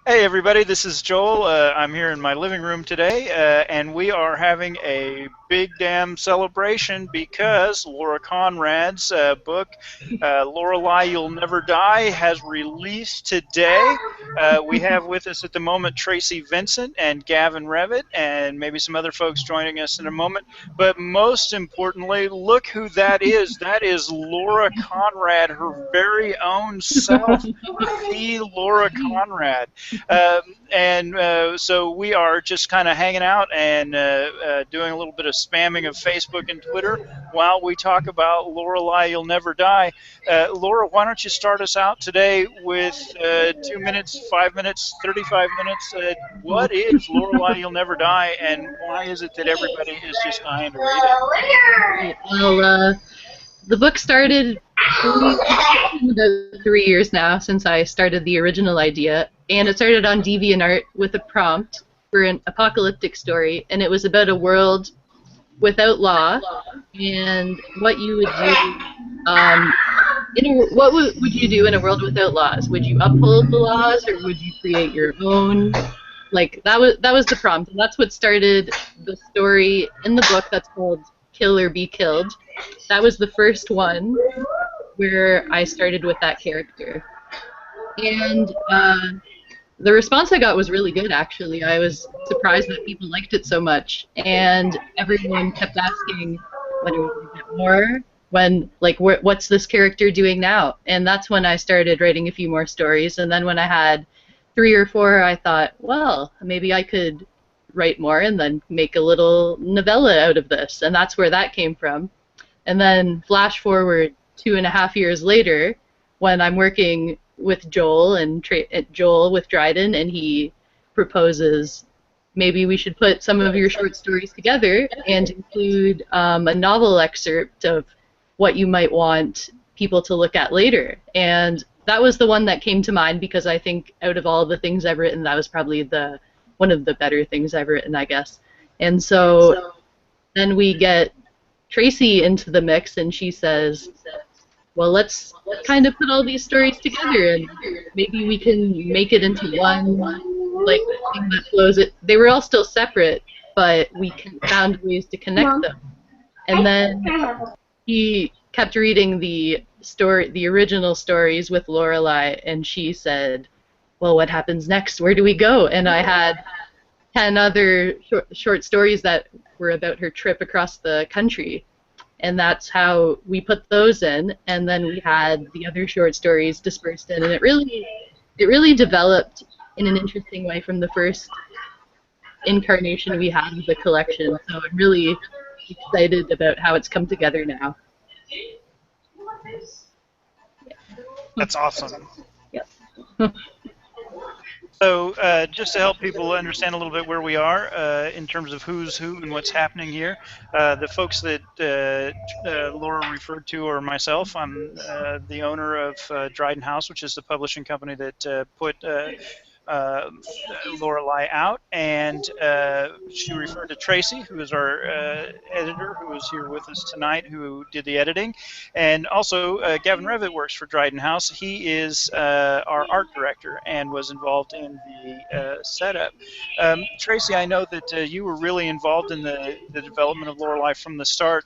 Hey everybody, this is Joel. I'm here in my living room today, and we are having a big damn celebration because Laura Conrad's book, Lorelai, You'll Never Die, has released today. We have with us at the moment Tracy Vincent and Gavin Revitt, and maybe some other folks joining us in a moment. But most importantly, look who that is. That is Laura Conrad, her very own self, the Laura Conrad. So we are just kind of hanging out and doing a little bit of spamming of Facebook and Twitter while we talk about Lorelai, You'll Never Die. Laura, why don't you start us out today with 2 minutes, 5 minutes, 35 minutes? What is Lorelai, You'll Never Die, and why is it that everybody is just dying to read it? Right. Well, the book started about 3 years now since I started the original idea, and it started on DeviantArt with a prompt for an apocalyptic story, and it was about a world without law and what you would do. What would you do in a world without laws? Would you uphold the laws, or would you create your own? Like that was the prompt, and that's what started the story in the book. That's called Kill or Be Killed. That was the first one where I started with that character, and the response I got was really good. Actually, I was surprised that people liked it so much, and everyone kept asking when are we going to get more. When what's this character doing now? And that's when I started writing a few more stories. And then when I had 3 or 4, I thought, well, maybe I could write more and then make a little novella out of this. And that's where that came from. And then flash forward 2.5 years later, when I'm working with Joel and Joel with Dryden, and he proposes maybe we should put some of your short stories together and include a novel excerpt of what you might want people to look at later. And that was the one that came to mind because I think out of all the things I've written, that was probably one of the better things I've written, I guess. And so then we get Tracy into the mix, and she says, well, let's kind of put all these stories together, and maybe we can make it into one thing that flows. They were all still separate, but we found ways to connect them. And then he kept reading the original stories with Lorelai, and she said, well, what happens next? Where do we go? And I had 10 other short stories that were about her trip across the country. And that's how we put those in, and then we had the other short stories dispersed in, and it really developed in an interesting way from the first incarnation we had of the collection. So I'm really excited about how it's come together now. That's awesome. Yep. So just to help people understand a little bit where we are in terms of who's who and what's happening here, the folks that Laura referred to are myself. I'm the owner of Dryden House, which is the publishing company that put Lorelai out, and she referred to Tracy, who is our editor, who is here with us tonight, who did the editing, and also Gavin Revitt works for Dryden House. He is our art director and was involved in the setup. Tracy, I know that you were really involved in the development of Lorelai from the start.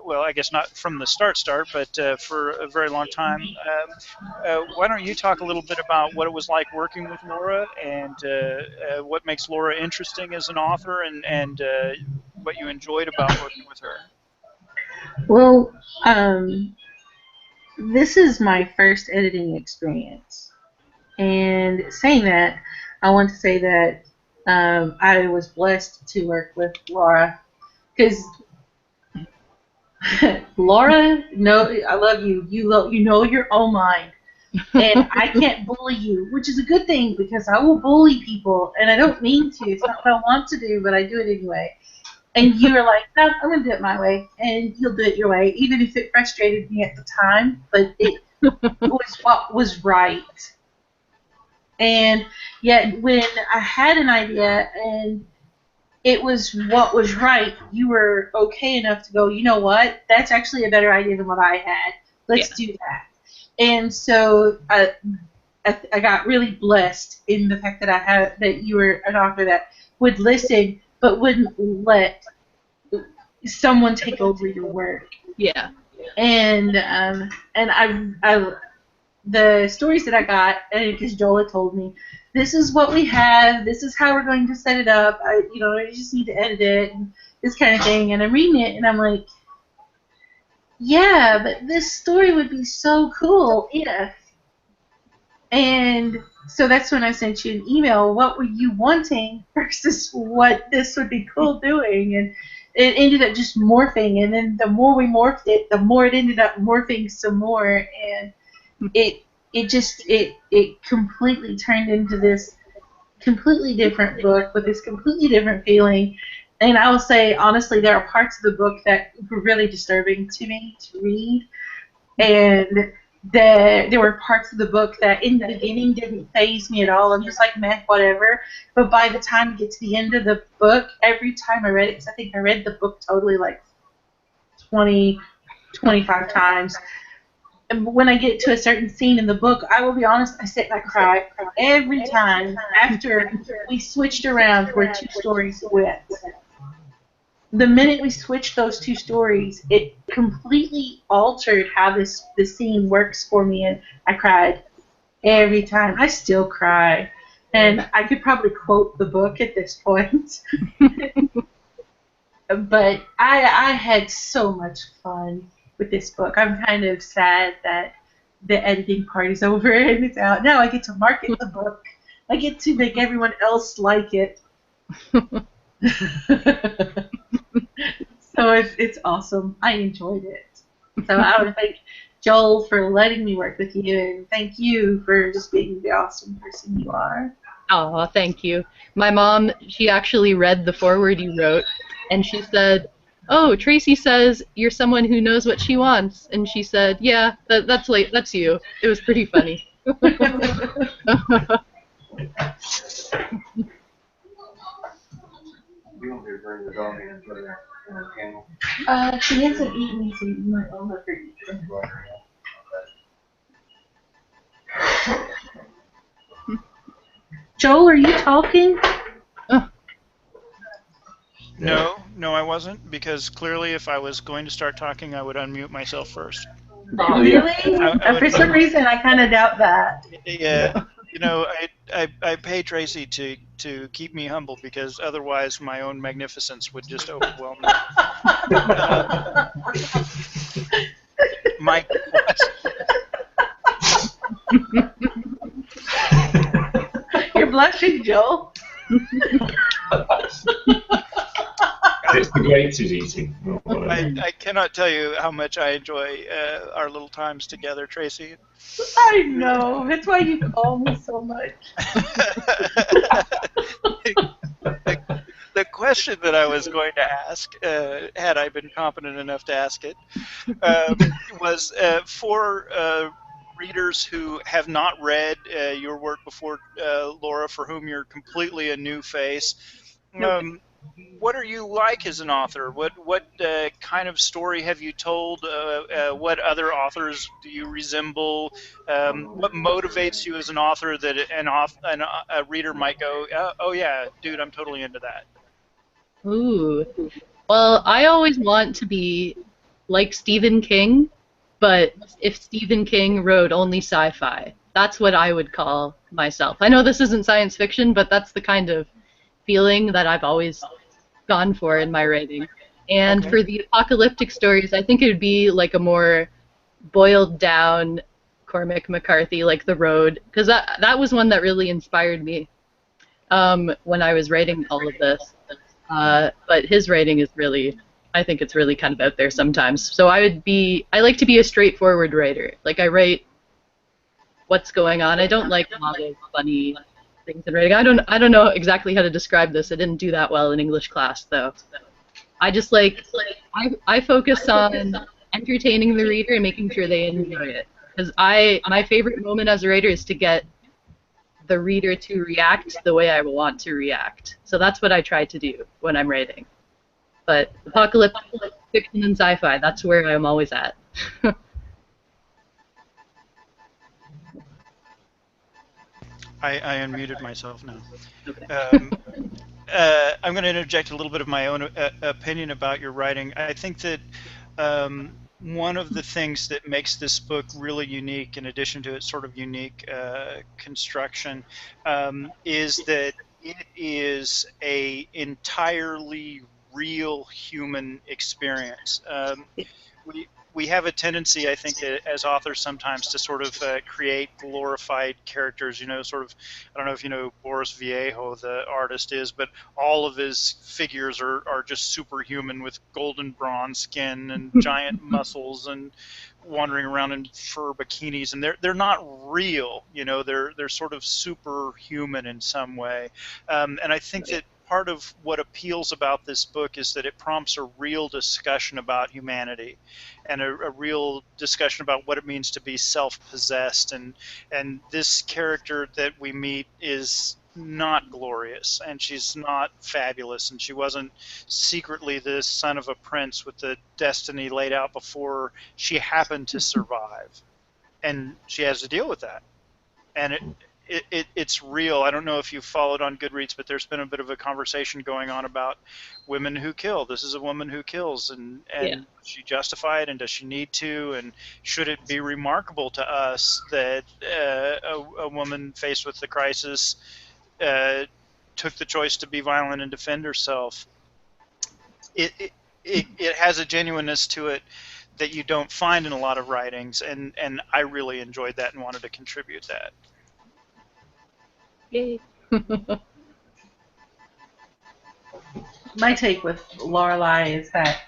Well, I guess not from the start, but for a very long time. Why don't you talk a little bit about what it was like working with Laura, and what makes Laura interesting as an author, and what you enjoyed about working with her? Well, this is my first editing experience. And saying that, I want to say that I was blessed to work with Laura, because Laura, no, I love you. You know your own mind. And I can't bully you, which is a good thing because I will bully people, and I don't mean to. It's not what I want to do, but I do it anyway. And you were like, no, I'm going to do it my way, and you'll do it your way, even if it frustrated me at the time, but it was what was right. And yet when I had an idea and it was what was right, you were okay enough to go, you know what, that's actually a better idea than what I had. Let's do that. And so I got really blessed in the fact that that you were an author that would listen but wouldn't let someone take over your work. Yeah. And I the stories that I got, because Joel had told me, this is what we have, this is how we're going to set it up. I just need to edit it and this kind of thing. And I'm reading it and I'm like, yeah, but this story would be so cool if. And so that's when I sent you an email. What were you wanting versus what this would be cool doing? And it ended up just morphing. And then the more we morphed it, the more it ended up morphing some more. And it completely turned into this completely different book with this completely different feeling. And I will say, honestly, there are parts of the book that were really disturbing to me to read. And there were parts of the book that in the beginning didn't faze me at all. I'm just like, meh, whatever. But by the time you get to the end of the book, every time I read it, because I think I read the book totally like 20, 25 times. And when I get to a certain scene in the book, I will be honest, I sit and I cry every time after we switched around where two stories went. The minute we switched those two stories, it completely altered how this scene works for me, and I cried every time. I still cry, and I could probably quote the book at this point. But I had so much fun with this book. I'm kind of sad that the editing part is over and it's out. Now I get to market the book. I get to make everyone else like it. So it's awesome. I enjoyed it. So I want to thank Joel for letting me work with you, and thank you for just being the awesome person you are. Oh, thank you. My mom, she actually read the foreword you wrote, and she said, "Oh, Tracy says you're someone who knows what she wants." And she said, "Yeah, that's you." It was pretty funny. You want me to bring the dog in and put her in the kennel? She hasn't eaten, so you might want to let her eat. Joel, are you talking? No, I wasn't, because clearly if I was going to start talking, I would unmute myself first. Really? For some reason, I kind of doubt that. Yeah, I pay Tracy to keep me humble, because otherwise my own magnificence would just overwhelm me. My You're blushing, Joel. It's the grapes he's eating. I cannot tell you how much I enjoy our little times together, Tracy. I know. That's why you call me so much. The question that I was going to ask, had I been competent enough to ask it, was for readers who have not read your work before, Laura, for whom you're completely a new face. What are you like as an author? What kind of story have you told? What other authors do you resemble? What motivates you as an author that a reader might go, oh yeah, dude, I'm totally into that? Ooh. Well, I always want to be like Stephen King, but if Stephen King wrote only sci-fi, that's what I would call myself. I know this isn't science fiction, but that's the kind of feeling that I've always gone for in my writing. And for the apocalyptic stories, I think it would be like a more boiled down Cormac McCarthy, like The Road, because that was one that really inspired me when I was writing all of this. But his writing is really, I think it's really kind of out there sometimes. So I like to be a straightforward writer. Like, I write what's going on. I don't like a lot of funny things in writing. I don't know exactly how to describe this. I didn't do that well in English class, though. I just I focus on entertaining the reader and making sure they enjoy it. Because my favorite moment as a writer is to get the reader to react the way I want to react. So that's what I try to do when I'm writing. But apocalyptic fiction and sci-fi, that's where I'm always at. I unmuted myself now. Okay. Um, I'm going to interject a little bit of my own opinion about your writing. I think that one of the things that makes this book really unique, in addition to its sort of unique construction, is that it is a entirely real human experience. We have a tendency, I think, as authors sometimes to sort of create glorified characters. You know, sort of. I don't know if you know Boris Viejo, the artist, is, but all of his figures are just superhuman with golden bronze skin and giant muscles and wandering around in fur bikinis, and they're not real. You know, they're sort of superhuman in some way, and I think that part of what appeals about this book is that it prompts a real discussion about humanity and a real discussion about what it means to be self-possessed, and this character that we meet is not glorious, and she's not fabulous, and she wasn't secretly the son of a prince with the destiny laid out before her. She happened to survive, and she has to deal with that, and it's real. I don't know if you've followed on Goodreads, but there's been a bit of a conversation going on about women who kill. This is a woman who kills, and Yeah. she justify it, and does she need to, and should it be remarkable to us that a woman faced with the crisis took the choice to be violent and defend herself? It has a genuineness to it that you don't find in a lot of writings, and I really enjoyed that and wanted to contribute that. Yay. My take with Lorelai is that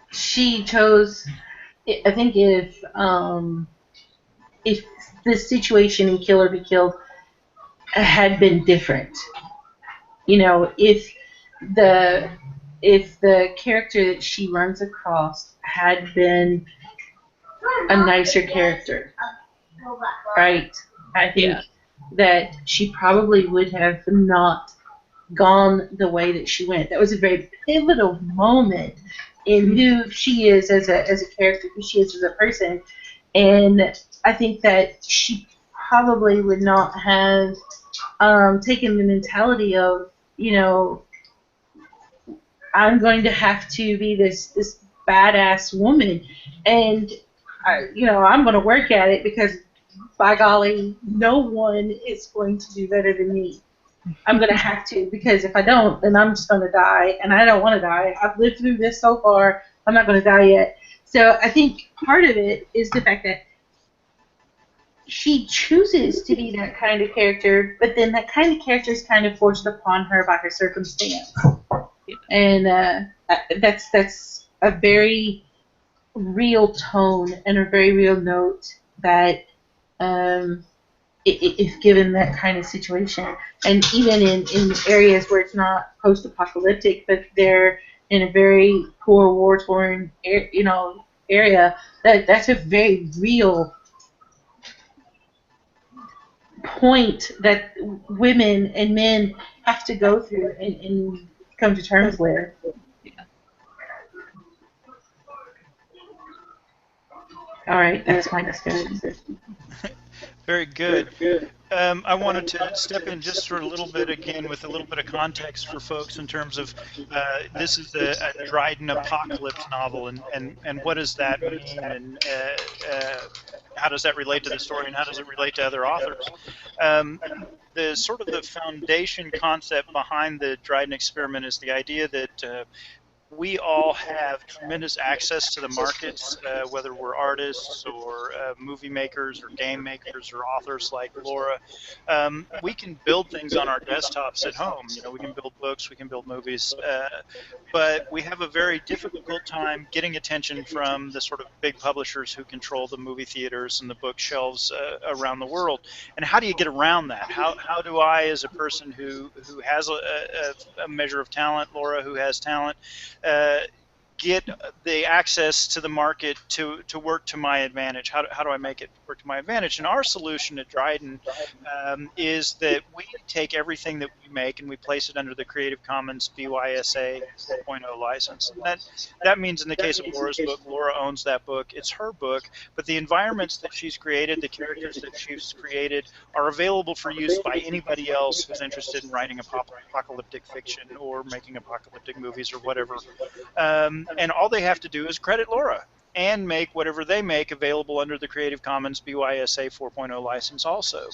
she chose. I think if the situation in Kill or Be Killed had been different, you know, the if the character that she runs across had been a nicer character, right? I think Yeah. that she probably would have not gone the way that she went. That was a very pivotal moment in who she is as a character, who she is as a person, and I think that she probably would not have taken the mentality of, you know, I'm going to have to be this badass woman, and you know, I'm going to work at it because, by golly, no one is going to do better than me. I'm going to have to, because if I don't, then I'm just going to die, and I don't want to die. I've lived through this so far. I'm not going to die yet. So I think part of it is the fact that she chooses to be that kind of character, but then that kind of character is kind of forced upon her by her circumstance. And that's a very real tone and a very real note that if given that kind of situation, and even in areas where it's not post-apocalyptic, but they're in a very poor, war-torn, area, that's a very real point that women and men have to go through and come to terms with. Yeah. All right, that's my discussion. Very good. I wanted to step in just for a little bit again with a little bit of context for folks in terms of this is a Dryden apocalypse novel, and what does that mean, and how does that relate to the story, and how does it relate to other authors? The sort of the foundation concept behind the Dryden experiment is the idea that we all have tremendous access to the markets, whether we're artists or movie makers or game makers or authors like Laura. We can build things on our desktops at home. You know, we can build books, we can build movies, but we have a very difficult time getting attention from the sort of big publishers who control the movie theaters and the bookshelves around the world. And how do you get around that? How do I, as a person who has a measure of talent, Laura, who has talent, get the access to the market to work to my advantage? How do I make it work to my advantage? And our solution at Dryden is that we take everything that we make and we place it under the Creative Commons BYSA 4.0 license. And that means in the case of Laura's book, Laura owns that book. It's her book, but the environments that she's created, the characters that she's created, are available for use by anybody else who's interested in writing apocalyptic fiction or making apocalyptic movies or whatever. And all they have to do is credit Laura and make whatever they make available under the Creative Commons BYSA 4.0 license also.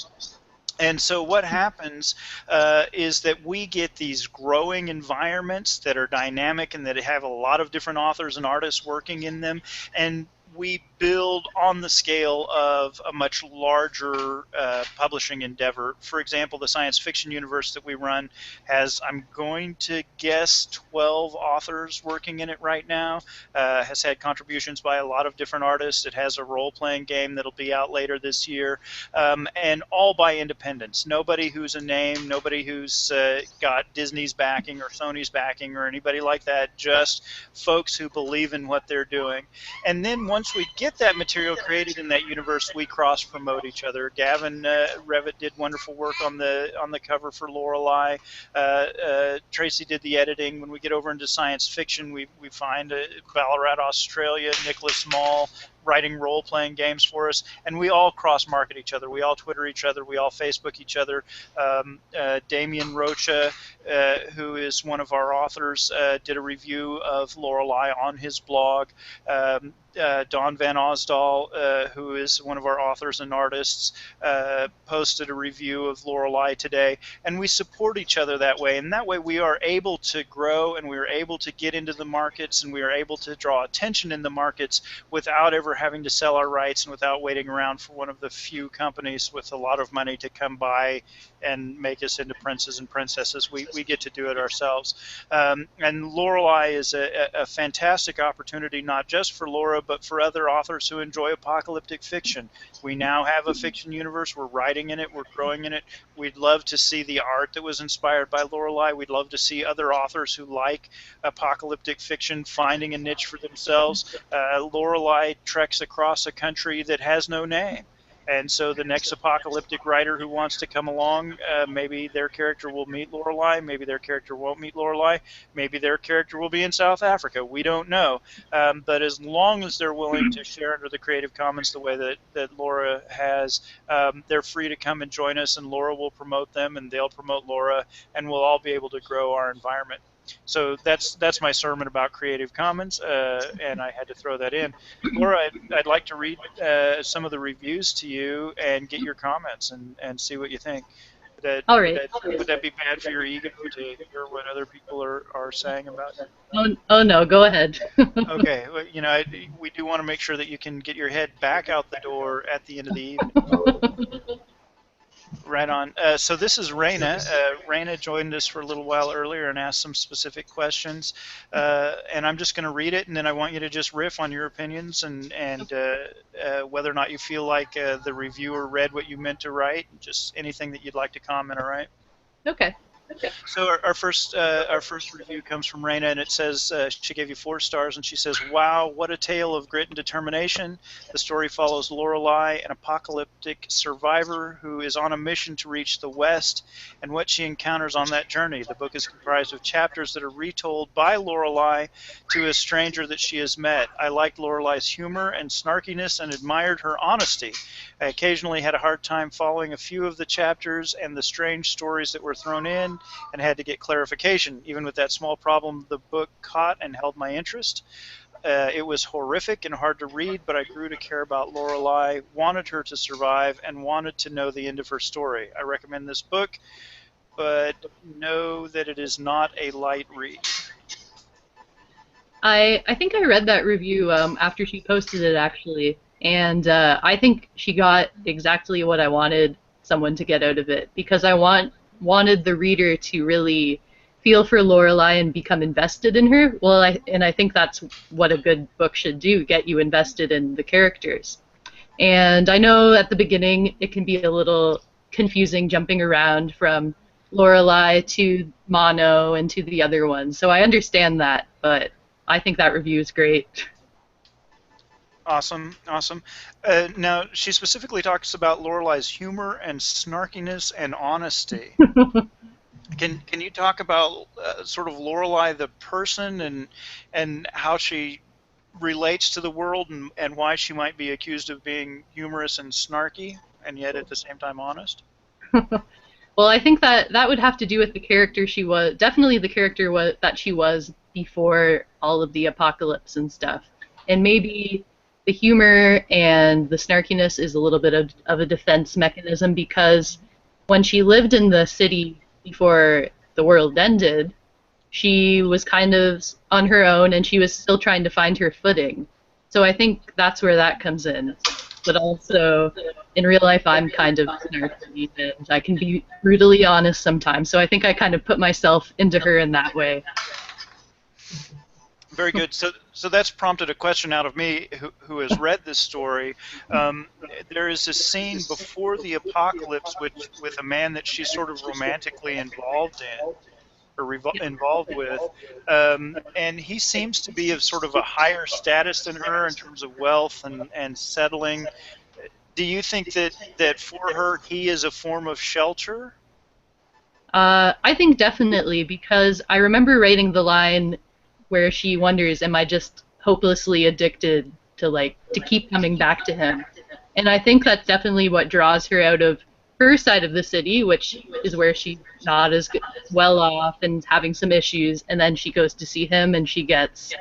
And so what happens is that we get these growing environments that are dynamic and that have a lot of different authors and artists working in them, and we build on the scale of a much larger publishing endeavor. For example, the science fiction universe that we run has, I'm going to guess, 12 authors working in it right now, has had contributions by a lot of different artists. It has a role-playing game that'll be out later this year, and all by independents. Nobody who's a name, nobody who's got Disney's backing or Sony's backing or anybody like that, just folks who believe in what they're doing. And then once we get that material created in that universe, we cross-promote each other. Gavin Revitt did wonderful work on the cover for Lorelai. Tracy did the editing. When we get over into science fiction, we find Ballarat, Australia, Nicholas Mall writing role-playing games for us, and we all cross-market each other. We all Twitter each other. We all Facebook each other. Damien Rocha, who is one of our authors, did a review of Lorelai on his blog. Don Van Osdal, who is one of our authors and artists, posted a review of Lorelai today, and we support each other that way. And that way we are able to grow, and we are able to get into the markets, and we are able to draw attention in the markets without ever having to sell our rights and without waiting around for one of the few companies with a lot of money to come by and make us into princes and princesses. We get to do it ourselves. And Lorelai is a fantastic opportunity, not just for Laura, but for other authors who enjoy apocalyptic fiction. We now have a fiction universe. We're writing in it. We're growing in it. We'd love to see the art that was inspired by Lorelai. We'd love to see other authors who like apocalyptic fiction finding a niche for themselves. Lorelai treks across a country that has no name. And so the next apocalyptic writer who wants to come along, maybe their character will meet Lorelai, maybe their character won't meet Lorelai, maybe their character will be in South Africa. We don't know. But as long as they're willing to share under the Creative Commons the way that Laura has, they're free to come and join us, and Laura will promote them, and they'll promote Laura, and we'll all be able to grow our environment. So that's my sermon about Creative Commons, and I had to throw that in. Laura, I'd like to read some of the reviews to you and get your comments and see what you think. All right. Would that be bad for your ego to hear what other people are saying about it? Oh no, go ahead. Okay, well, we do want to make sure that you can get your head back out the door at the end of the evening. Right on. So this is Raina. Raina joined us for a little while earlier and asked some specific questions. And I'm just going to read it, and then I want you to just riff on your opinions and whether or not you feel like the reviewer read what you meant to write. Just anything that you'd like to comment, all right? Okay. So our first review comes from Raina, and it says she gave you 4 stars, and she says, "Wow, what a tale of grit and determination. The story follows Lorelai, an apocalyptic survivor who is on a mission to reach the West, and what she encounters on that journey. The book is comprised of chapters that are retold by Lorelai to a stranger that she has met. I liked Lorelai's humor and snarkiness and admired her honesty. I occasionally had a hard time following a few of the chapters and the strange stories that were thrown in, and had to get clarification. Even with that small problem, the book caught and held my interest. It was horrific and hard to read, but I grew to care about Lorelai, wanted her to survive, and wanted to know the end of her story. I recommend this book, but know that it is not a light read." I think I read that review after she posted it, actually, and I think she got exactly what I wanted someone to get out of it, because I wanted the reader to really feel for Lorelai and become invested in her. Well, I think that's what a good book should do, get you invested in the characters. And I know at the beginning it can be a little confusing jumping around from Lorelai to Mono and to the other ones, so I understand that, but I think that review is great. Awesome, awesome. Now, she specifically talks about Lorelai's humor and snarkiness and honesty. Can you talk about sort of Lorelai the person and how she relates to the world and why she might be accused of being humorous and snarky and yet at the same time honest? Well, I think that that would have to do with the character she was. Definitely the character that she was before all of the apocalypse and stuff. And maybe the humor and the snarkiness is a little bit of a defense mechanism because when she lived in the city before the world ended, she was kind of on her own and she was still trying to find her footing. So I think that's where that comes in. But also, in real life, I'm kind of snarky and I can be brutally honest sometimes. So I think I kind of put myself into her in that way. Very good. So that's prompted a question out of me, who has read this story. There is a scene before the apocalypse with a man that she's sort of romantically involved in, or involved with, and he seems to be of sort of a higher status than her in terms of wealth and settling. Do you think that for her he is a form of shelter? I think definitely because I remember writing the line where she wonders, am I just hopelessly addicted to keep coming back to him? And I think that's definitely what draws her out of her side of the city, which is where she's not as well off and having some issues, and then she goes to see him and she gets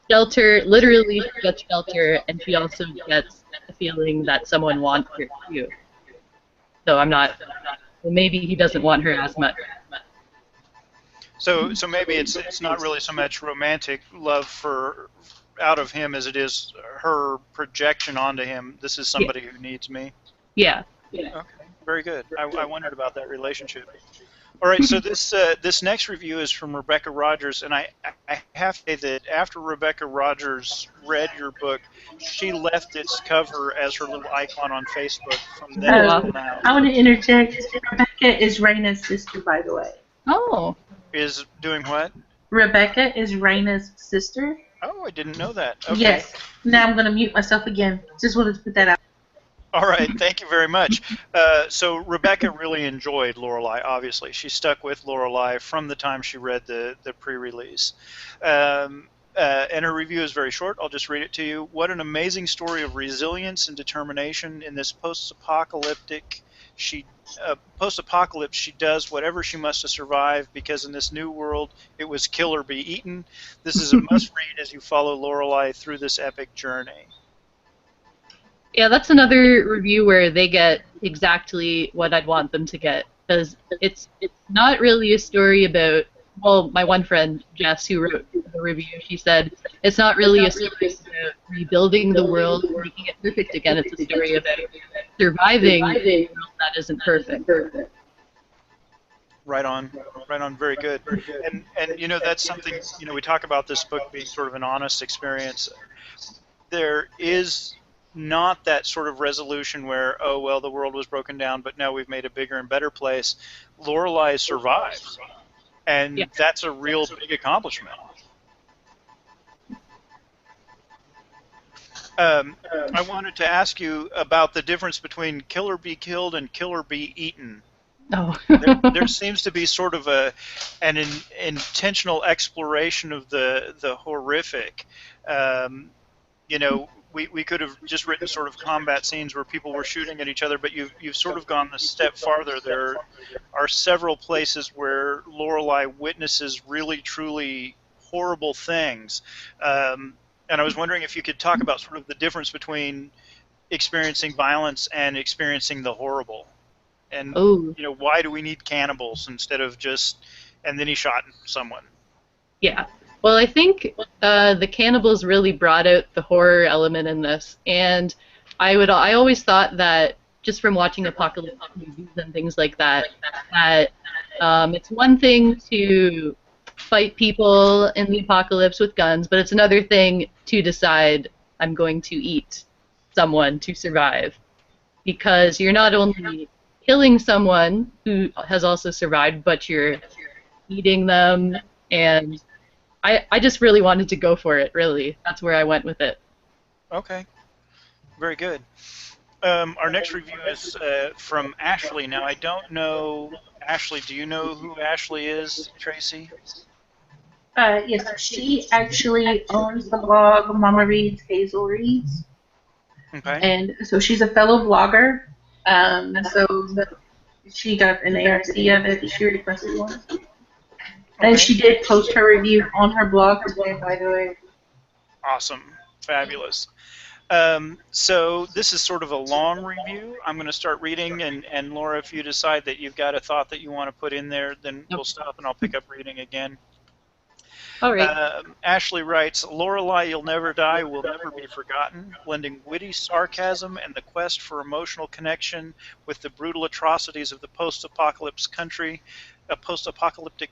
shelter, literally she gets shelter, and she also gets the feeling that someone wants her too. So well, maybe he doesn't want her as much. So maybe it's not really so much romantic love for out of him as it is her projection onto him. This is somebody who needs me. Yeah. Okay, very good. I wondered about that relationship. All right, so this next review is from Rebecca Rogers, and I have to say that after Rebecca Rogers read your book, she left its cover as her little icon on Facebook from then until now. I want to interject. Rebecca is Raina's sister, by the way. Oh. Is doing what? Rebecca is Raina's sister. Oh, I didn't know that. Okay. Yes. Now I'm going to mute myself again. Just wanted to put that out. All right, thank you very much. So Rebecca really enjoyed Lorelai, obviously. She stuck with Lorelai from the time she read the pre-release. And her review is very short. I'll just read it to you. What an amazing story of resilience and determination in this post-apocalypse. She does whatever she must to survive because in this new world it was kill or be eaten. This is a must-read as you follow Lorelai through this epic journey. Yeah, that's another review where they get exactly what I'd want them to get. Because it's not really a story about, well, my one friend, Jess, who wrote the review, she said, it's not really a story about rebuilding the world and making it perfect again. It's a story about surviving a world that isn't perfect. Right on, very good. And you know, that's something, you know, we talk about this book being sort of an honest experience. There is not that sort of resolution where, oh, well, the world was broken down, but now we've made a bigger and better place. Lorelai survives, and that's a real big accomplishment. I wanted to ask you about the difference between kill or be killed and kill or be eaten. Oh. There seems to be sort of an intentional exploration of the horrific. You know, we could have just written sort of combat scenes where people were shooting at each other, but you've sort of gone a step farther. There are several places where Lorelai witnesses really, truly horrible things. And I was wondering if you could talk about sort of the difference between experiencing violence and experiencing the horrible. And, you know, why do we need cannibals instead of just, and then he shot someone? Yeah. Well, I think the cannibals really brought out the horror element in this, and I always thought that just from watching apocalypse movies and things like that, that it's one thing to fight people in the apocalypse with guns, but it's another thing to decide I'm going to eat someone to survive, because you're not only killing someone who has also survived, but you're eating them, and I just really wanted to go for it, really. That's where I went with it. Okay. Very good. Our next review is from Ashley. Now, I don't know, Ashley, do you know who Ashley is, Tracy? Yes, she actually owns the blog Mama Reads, Hazel Reads, Okay. and so she's a fellow blogger. So she got an ARC of it. She requested one, and Okay. she did post her review on her blog today, by the way. Awesome. Fabulous. So this is sort of a long review. I'm going to start reading, and Laura, if you decide that you've got a thought that you want to put in there, then we'll stop and I'll pick up reading again. All right. Ashley writes, Lorelai, You'll Never Die will never be forgotten, blending witty sarcasm and the quest for emotional connection with the brutal atrocities of the post-apocalyptic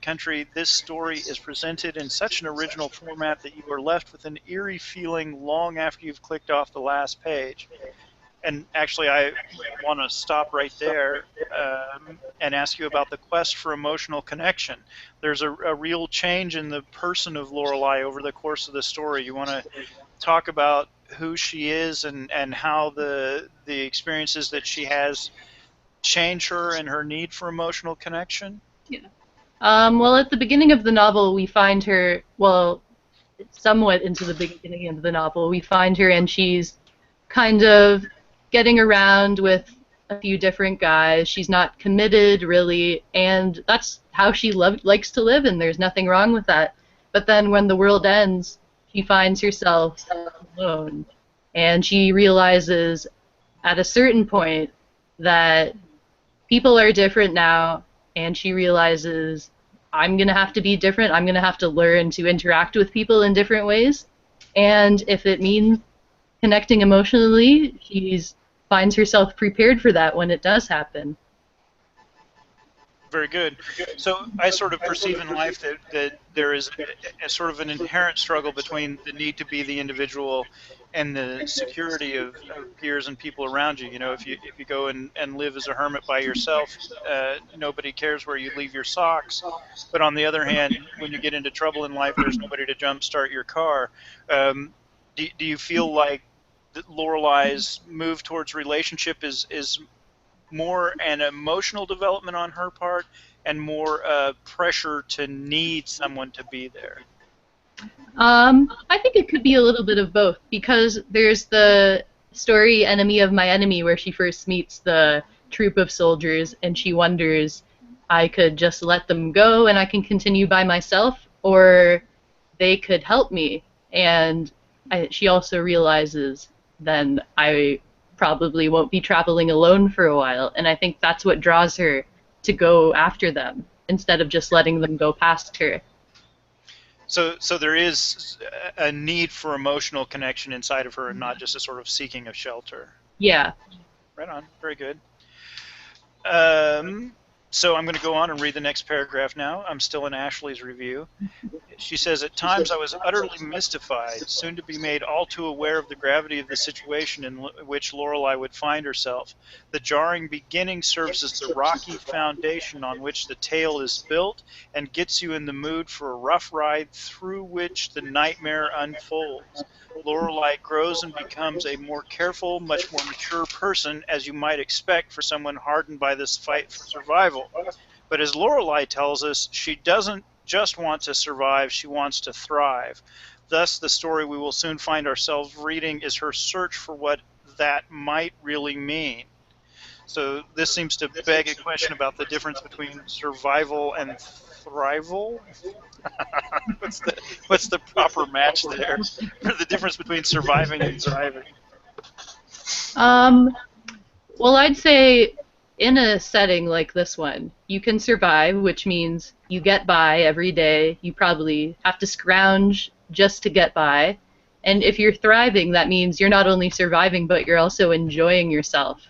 country. This story is presented in such an original format that you are left with an eerie feeling long after you've clicked off the last page. And actually, I want to stop right there and ask you about the quest for emotional connection. There's a real change in the person of Lorelai over the course of the story. You want to talk about who she is and how the experiences that she has change her and her need for emotional connection? Yeah. Well, at the beginning of the novel, we find her, well, somewhat into the beginning of the novel, we find her and she's kind of getting around with a few different guys. She's not committed, really, and that's how she likes to live, and there's nothing wrong with that. But then when the world ends, she finds herself alone, and she realizes at a certain point that people are different now, and she realizes I'm going to have to be different. I'm going to have to learn to interact with people in different ways. And if it means connecting emotionally, she finds herself prepared for that when it does happen. Very good. So I sort of perceive in life that there is a sort of an inherent struggle between the need to be the individual and the security of peers and people around you. You know, if you go and live as a hermit by yourself, nobody cares where you leave your socks. But on the other hand, when you get into trouble in life, there's nobody to jumpstart your car. Do you feel like Lorelai's move towards relationship is more an emotional development on her part and more pressure to need someone to be there? I think it could be a little bit of both, because there's the story Enemy of My Enemy where she first meets the troop of soldiers and she wonders, I could just let them go and I can continue by myself, or they could help me. And she also realizes then I probably won't be traveling alone for a while, and I think that's what draws her to go after them instead of just letting them go past her. So there is a need for emotional connection inside of her and not just a sort of seeking of shelter. Yeah. Right on. Very good. So I'm going to go on and read the next paragraph now. I'm still in Ashley's review. She says, At times I was utterly mystified, soon to be made all too aware of the gravity of the situation in which Lorelai would find herself. The jarring beginning serves as the rocky foundation on which the tale is built and gets you in the mood for a rough ride through which the nightmare unfolds. Lorelai grows and becomes a more careful, much more mature person, as you might expect for someone hardened by this fight for survival. But as Lorelai tells us, she doesn't just want to survive, she wants to thrive. Thus, the story we will soon find ourselves reading is her search for what that might really mean. So this seems to beg a question about the difference between survival and thrival. What's the proper match there for the difference between surviving and thriving? Well, I'd say in a setting like this one, you can survive, which means you get by every day. You probably have to scrounge just to get by. And if you're thriving, that means you're not only surviving, but you're also enjoying yourself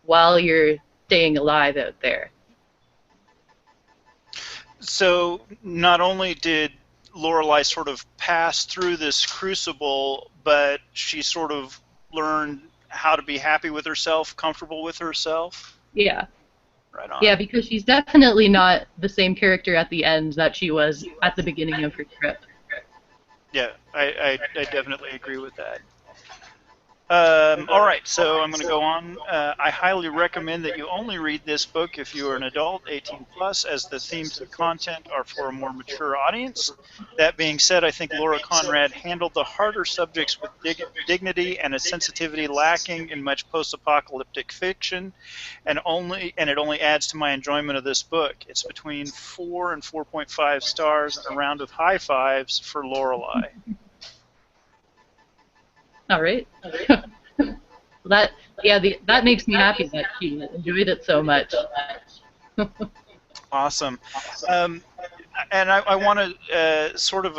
while you're staying alive out there. So not only did Lorelai sort of pass through this crucible, but she sort of learned how to be happy with herself, comfortable with herself. Yeah. Right on. Yeah, because she's definitely not the same character at the end that she was at the beginning of her trip. Yeah, I definitely agree with that. All right, so I'm going to go on. I highly recommend that you only read this book if you are an adult, 18 plus, as the themes and content are for a more mature audience. That being said, I think Laura Conrad handled the harder subjects with dignity and a sensitivity lacking in much post-apocalyptic fiction, and it only adds to my enjoyment of this book. It's between 4 and 4.5 stars and a round of high fives for Lorelai. All right. That that makes me happy that she enjoyed it so much. Awesome. And I want to sort of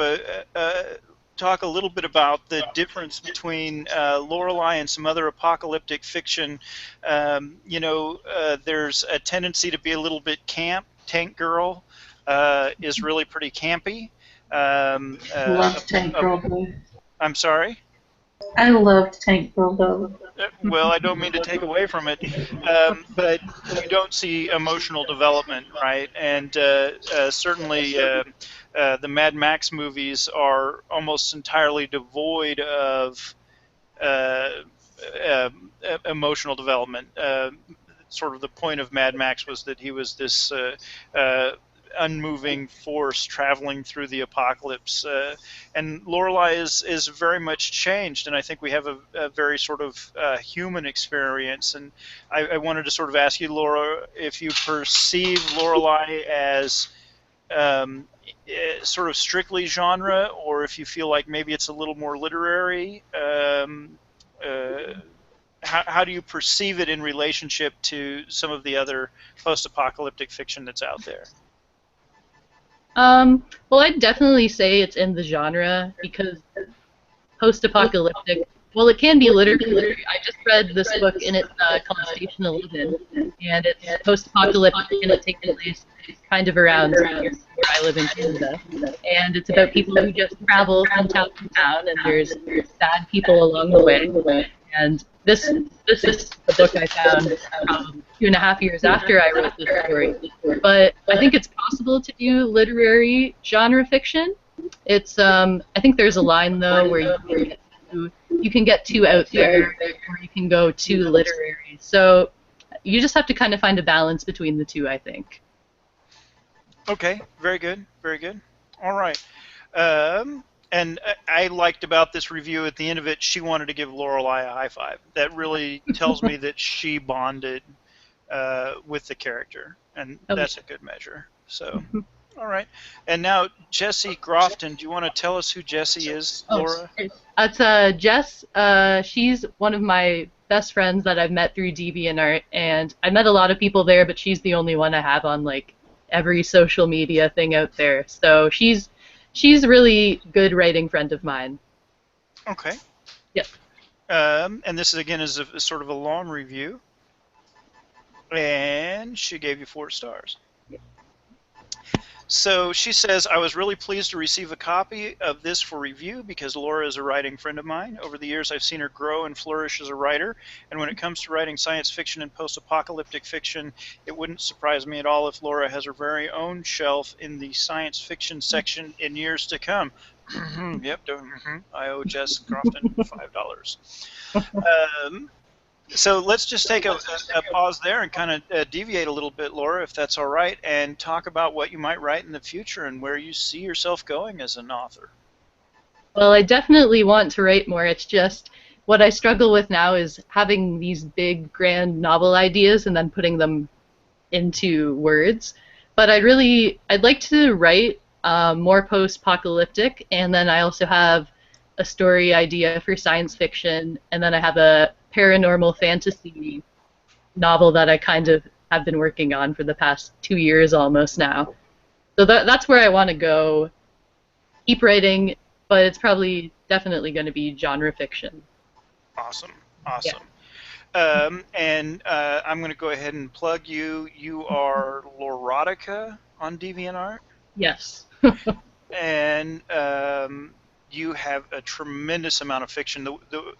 talk a little bit about the difference between Lorelai and some other apocalyptic fiction. There's a tendency to be a little bit camp. Tank Girl is really pretty campy. Loved Tank Girl though. I'm sorry? I loved Tank Girl though. Well, I don't mean to take away from it, but you don't see emotional development, right? And certainly the Mad Max movies are almost entirely devoid of emotional development. Sort of the point of Mad Max was that he was this unmoving force traveling through the apocalypse, and Lorelai is very much changed, and I think we have a very sort of human experience. And I wanted to sort of ask you, Laura, if you perceive Lorelai as sort of strictly genre, or if you feel like maybe it's a little more literary. How do you perceive it in relationship to some of the other post-apocalyptic fiction that's out there? Well, I'd definitely say it's in the genre because post-apocalyptic, well, it can be literary. I just read this book and it's called Station 11, and it's post-apocalyptic and it takes place kind of around where I live in Canada. And it's about people who just travel from town to town, and there's sad people along the way. And this is the book I found 2.5 years after I wrote this story. But I think it's possible to do literary genre fiction. It's I think there's a line though where you can get too out there or you can go too literary. So you just have to kind of find a balance between the two, I think. Okay, very good, very good. All right. And I liked about this review at the end of it, she wanted to give Lorelai a high five. That really tells me that she bonded with the character, and that's a good measure. So, all right. And now, Jessie Grofton, do you want to tell us who Jessie is, Laura? It's Jess. She's one of my best friends that I've met through DeviantArt, and I met a lot of people there, but she's the only one I have on like every social media thing out there. So she's a really good writing friend of mine. Okay. Yep. And this again is a sort of a long review, and she gave you 4 stars. Yep. So she says, I was really pleased to receive a copy of this for review because Laura is a writing friend of mine. Over the years, I've seen her grow and flourish as a writer, and when it comes to writing science fiction and post-apocalyptic fiction, it wouldn't surprise me at all if Laura has her very own shelf in the science fiction section in years to come. Yep, I owe Jess Crofton $5. So let's just take a pause there and kind of deviate a little bit, Laura, if that's all right, and talk about what you might write in the future and where you see yourself going as an author. Well, I definitely want to write more. It's just what I struggle with now is having these big, grand novel ideas and then putting them into words. But I'd like to write more post-apocalyptic, and then I also have a story idea for science fiction, and then I have a paranormal fantasy novel that I kind of have been working on for the past 2 years almost now. So that's where I want to go. Keep writing, but it's probably definitely going to be genre fiction. Awesome. Yeah. And I'm going to go ahead and plug you. You are Lorotica on DeviantArt? Yes. And you have a tremendous amount of fiction.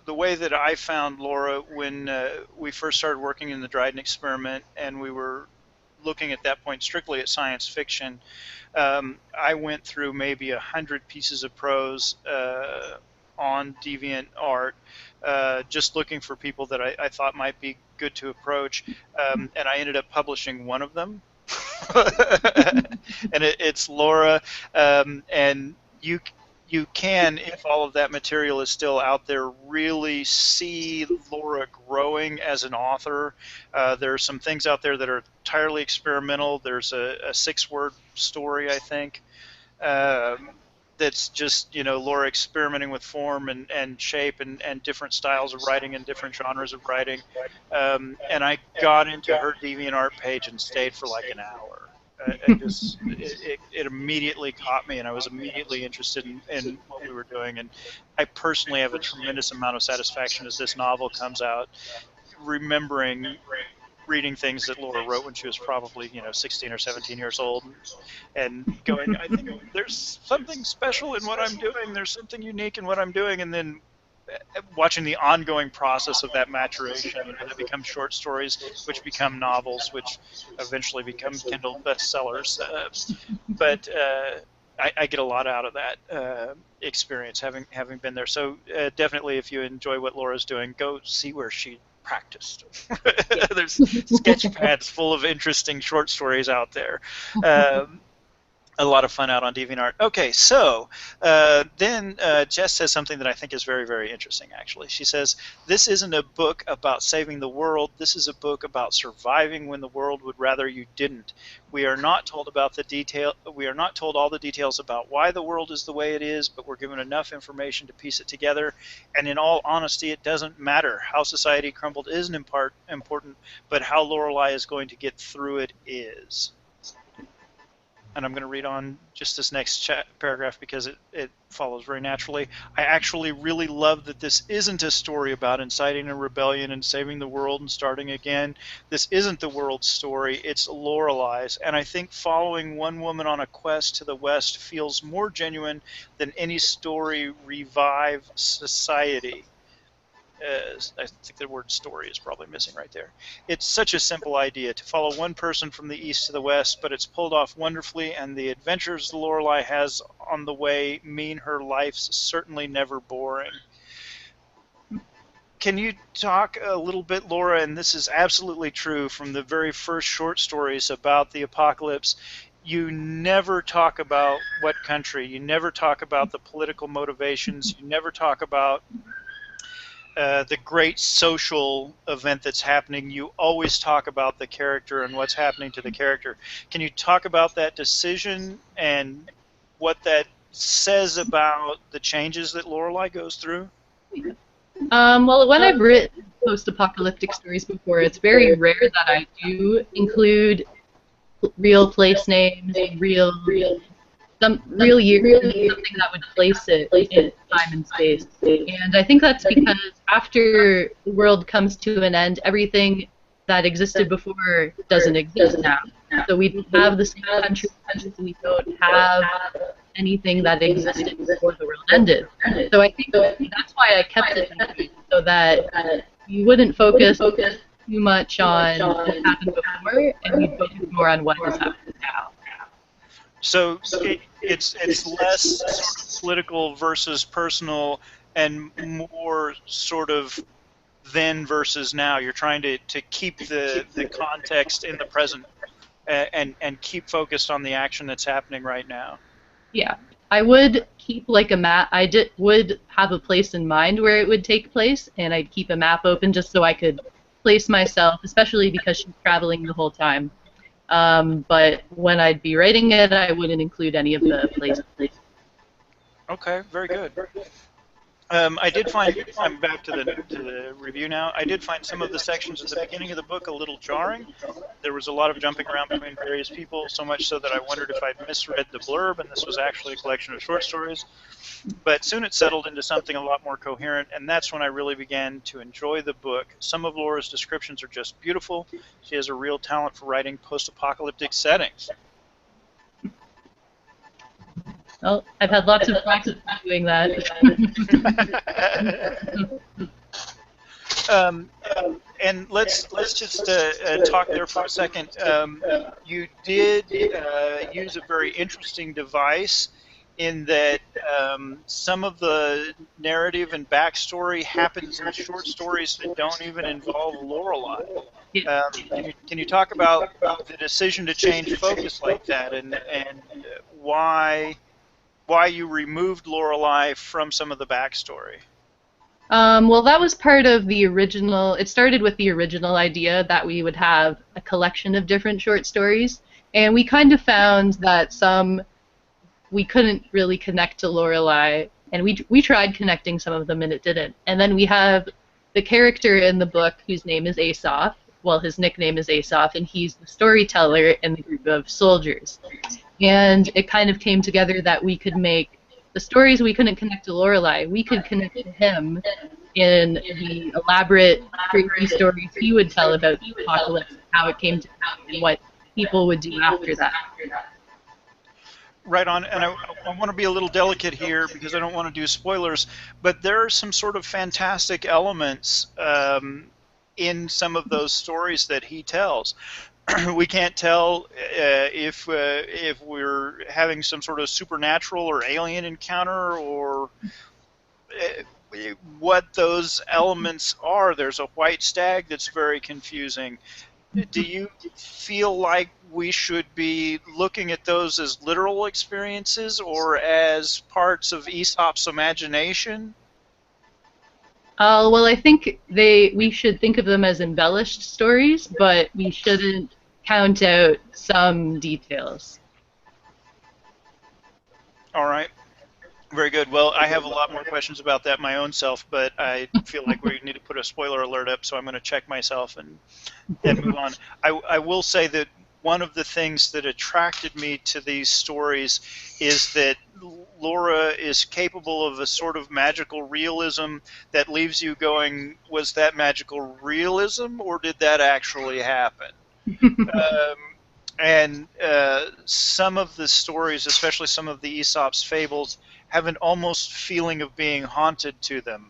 The way that I found Laura when we first started working in the Dryden experiment and we were looking at that point strictly at science fiction, I went through maybe 100 pieces of prose on DeviantArt just looking for people that I thought might be good to approach, and I ended up publishing one of them. And it's Laura, and you can, if all of that material is still out there, really see Laura growing as an author. There are some things out there that are entirely experimental. There's a 6-word story, I think, that's just, Laura experimenting with form and shape and different styles of writing and different genres of writing. And I got into her DeviantArt page and stayed for like an hour. It immediately caught me, and I was immediately interested in what we were doing. And I personally have a tremendous amount of satisfaction as this novel comes out, remembering reading things that Laura wrote when she was probably 16 or 17 years old, and going, I think there's something special in what I'm doing. There's something unique in what I'm doing, and then watching the ongoing process of that maturation, that become short stories, which become novels, which eventually become Kindle bestsellers. But I get a lot out of that experience, having been there. So definitely, if you enjoy what Laura's doing, go see where she practiced. There's sketch pads full of interesting short stories out there. A lot of fun out on DeviantArt. Okay, so then Jess says something that I think is very, very interesting, actually. She says, this isn't a book about saving the world. This is a book about surviving when the world would rather you didn't. We are not told about the detail. We are not told all the details about why the world is the way it is, but we're given enough information to piece it together. And in all honesty, it doesn't matter how society crumbled isn't important, but how Lorelai is going to get through it is. And I'm going to read on just this next paragraph because it follows very naturally. I actually really love that this isn't a story about inciting a rebellion and saving the world and starting again. This isn't the world's story, it's Lorelai's. And I think following one woman on a quest to the West feels more genuine than any story revive society. I think the word story is probably missing right there. It's such a simple idea to follow one person from the east to the west, but it's pulled off wonderfully, and the adventures Lorelai has on the way mean her life's certainly never boring. Can you talk a little bit, Laura, and this is absolutely true from the very first short stories about the apocalypse, you never talk about what country, you never talk about the political motivations, you never talk about the great social event that's happening. You always talk about the character and what's happening to the character. Can you talk about that decision and what that says about the changes that Lorelai goes through? Well, when I've written post-apocalyptic stories before, it's very rare that I do include real place names, real years, something that would place it in time and space. And I think that's because after the world comes to an end, everything that existed before doesn't exist now. So we don't have the same country, we don't have anything that existed before the world ended. So I think that's why I kept it so that you wouldn't focus too much on what happened before, and you'd focus more on what has happened now. So it's less sort of political versus personal and more sort of then versus now. You're trying to keep the context in the present and keep focused on the action that's happening right now. Yeah. I would keep like a map. Would have a place in mind where it would take place, and I'd keep a map open just so I could place myself, especially because she's traveling the whole time. But when I'd be writing it, I wouldn't include any of the places. Okay, very good. I did find, I'm back to the review now, I did find some of the sections at the beginning of the book a little jarring. There was a lot of jumping around between various people, so much so that I wondered if I'd misread the blurb and this was actually a collection of short stories. But soon it settled into something a lot more coherent, and that's when I really began to enjoy the book. Some of Laura's descriptions are just beautiful. She has a real talent for writing post-apocalyptic settings. Well, I've had lots of practice doing that. And let's just talk there for a second. You did use a very interesting device in that some of the narrative and backstory happens in short stories that don't even involve Lorelai. Yeah. Can you talk about the decision to change focus like that, and why you removed Lorelai from some of the backstory? Well, that was part of the original. It started with the original idea that we would have a collection of different short stories, and we kind of found that some we couldn't really connect to Lorelai, and we tried connecting some of them, and it didn't. And then we have the character in the book whose name is Asaph. Well, his nickname is Asaph, and he's the storyteller in the group of soldiers. And it kind of came together that we could make the stories we couldn't connect to Lorelai, we could connect to him in the elaborate, crazy stories he would tell about the apocalypse, how it came to be, and what people would do after that. Right on, and I want to be a little delicate here because I don't want to do spoilers, but there are some sort of fantastic elements in some of those stories that he tells. We can't tell if we're having some sort of supernatural or alien encounter, or what those elements are. There's a white stag that's very confusing. Do you feel like we should be looking at those as literal experiences or as parts of Aesop's imagination? Well, I think we should think of them as embellished stories, but we shouldn't count out some details. All right. Very good. Well, I have a lot more questions about that my own self, but I feel like we need to put a spoiler alert up, so I'm going to check myself and move on. I will say that one of the things that attracted me to these stories is that Laura is capable of a sort of magical realism that leaves you going, was that magical realism, or did that actually happen? And some of the stories, especially some of the Aesop's fables, have an almost feeling of being haunted to them.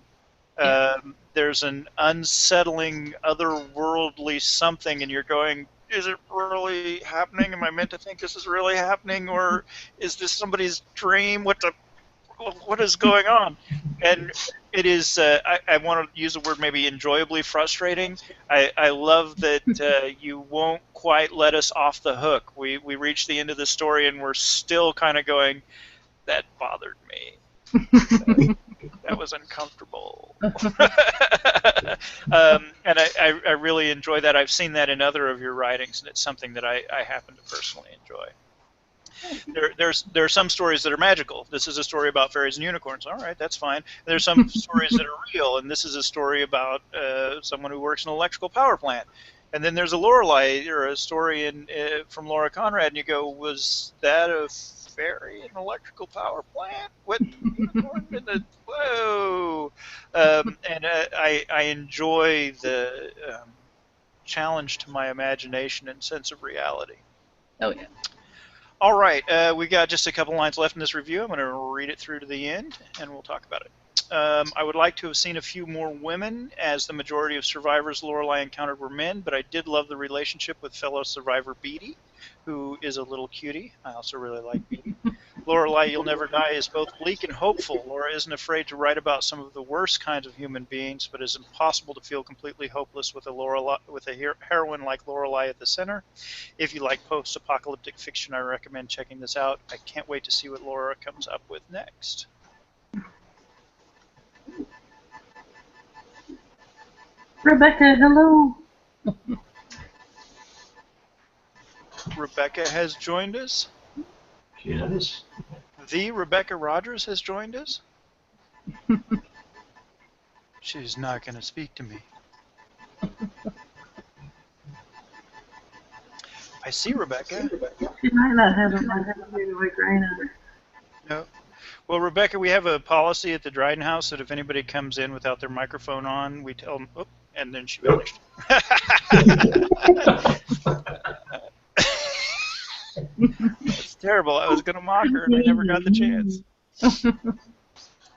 There's an unsettling, otherworldly something, and you're going, is it really happening? Am I meant to think this is really happening, or is this somebody's dream? What is going on? And it is, I want to use the word maybe enjoyably frustrating. I love that you won't quite let us off the hook. We reach the end of the story and we're still kind of going, that bothered me. That was uncomfortable. And I really enjoy that. I've seen that in other of your writings, and it's something that I happen to personally enjoy. There are some stories that are magical. This is a story about fairies and unicorns. All right, that's fine. There's some stories that are real, and this is a story about someone who works in an electrical power plant. And then there's a Lorelai, or a story from Laura Conrad, and you go, was that a fairy in an electrical power plant? What unicorn in the whoa? And I enjoy the challenge to my imagination and sense of reality. Oh yeah. All right, we've got just a couple lines left in this review. I'm going to read it through to the end, and we'll talk about it. I would like to have seen a few more women, as the majority of survivors Lorelai encountered were men, but I did love the relationship with fellow survivor Beatty, who is a little cutie. I also really like Beatty. Lorelai, You'll Never Die is both bleak and hopeful. Laura isn't afraid to write about some of the worst kinds of human beings, but it's impossible to feel completely hopeless with a heroine like Lorelai at the center. If you like post-apocalyptic fiction, I recommend checking this out. I can't wait to see what Laura comes up with next. Rebecca, hello. Rebecca has joined us. She has. The Rebecca Rogers has joined us. She's not going to speak to me. I see Rebecca. She might not have a microphone like Raina. No. Well, Rebecca, we have a policy at the Dryden house that if anybody comes in without their microphone on, we tell them, oh, and then she vanished. That's terrible. I was going to mock her, and I never got the chance.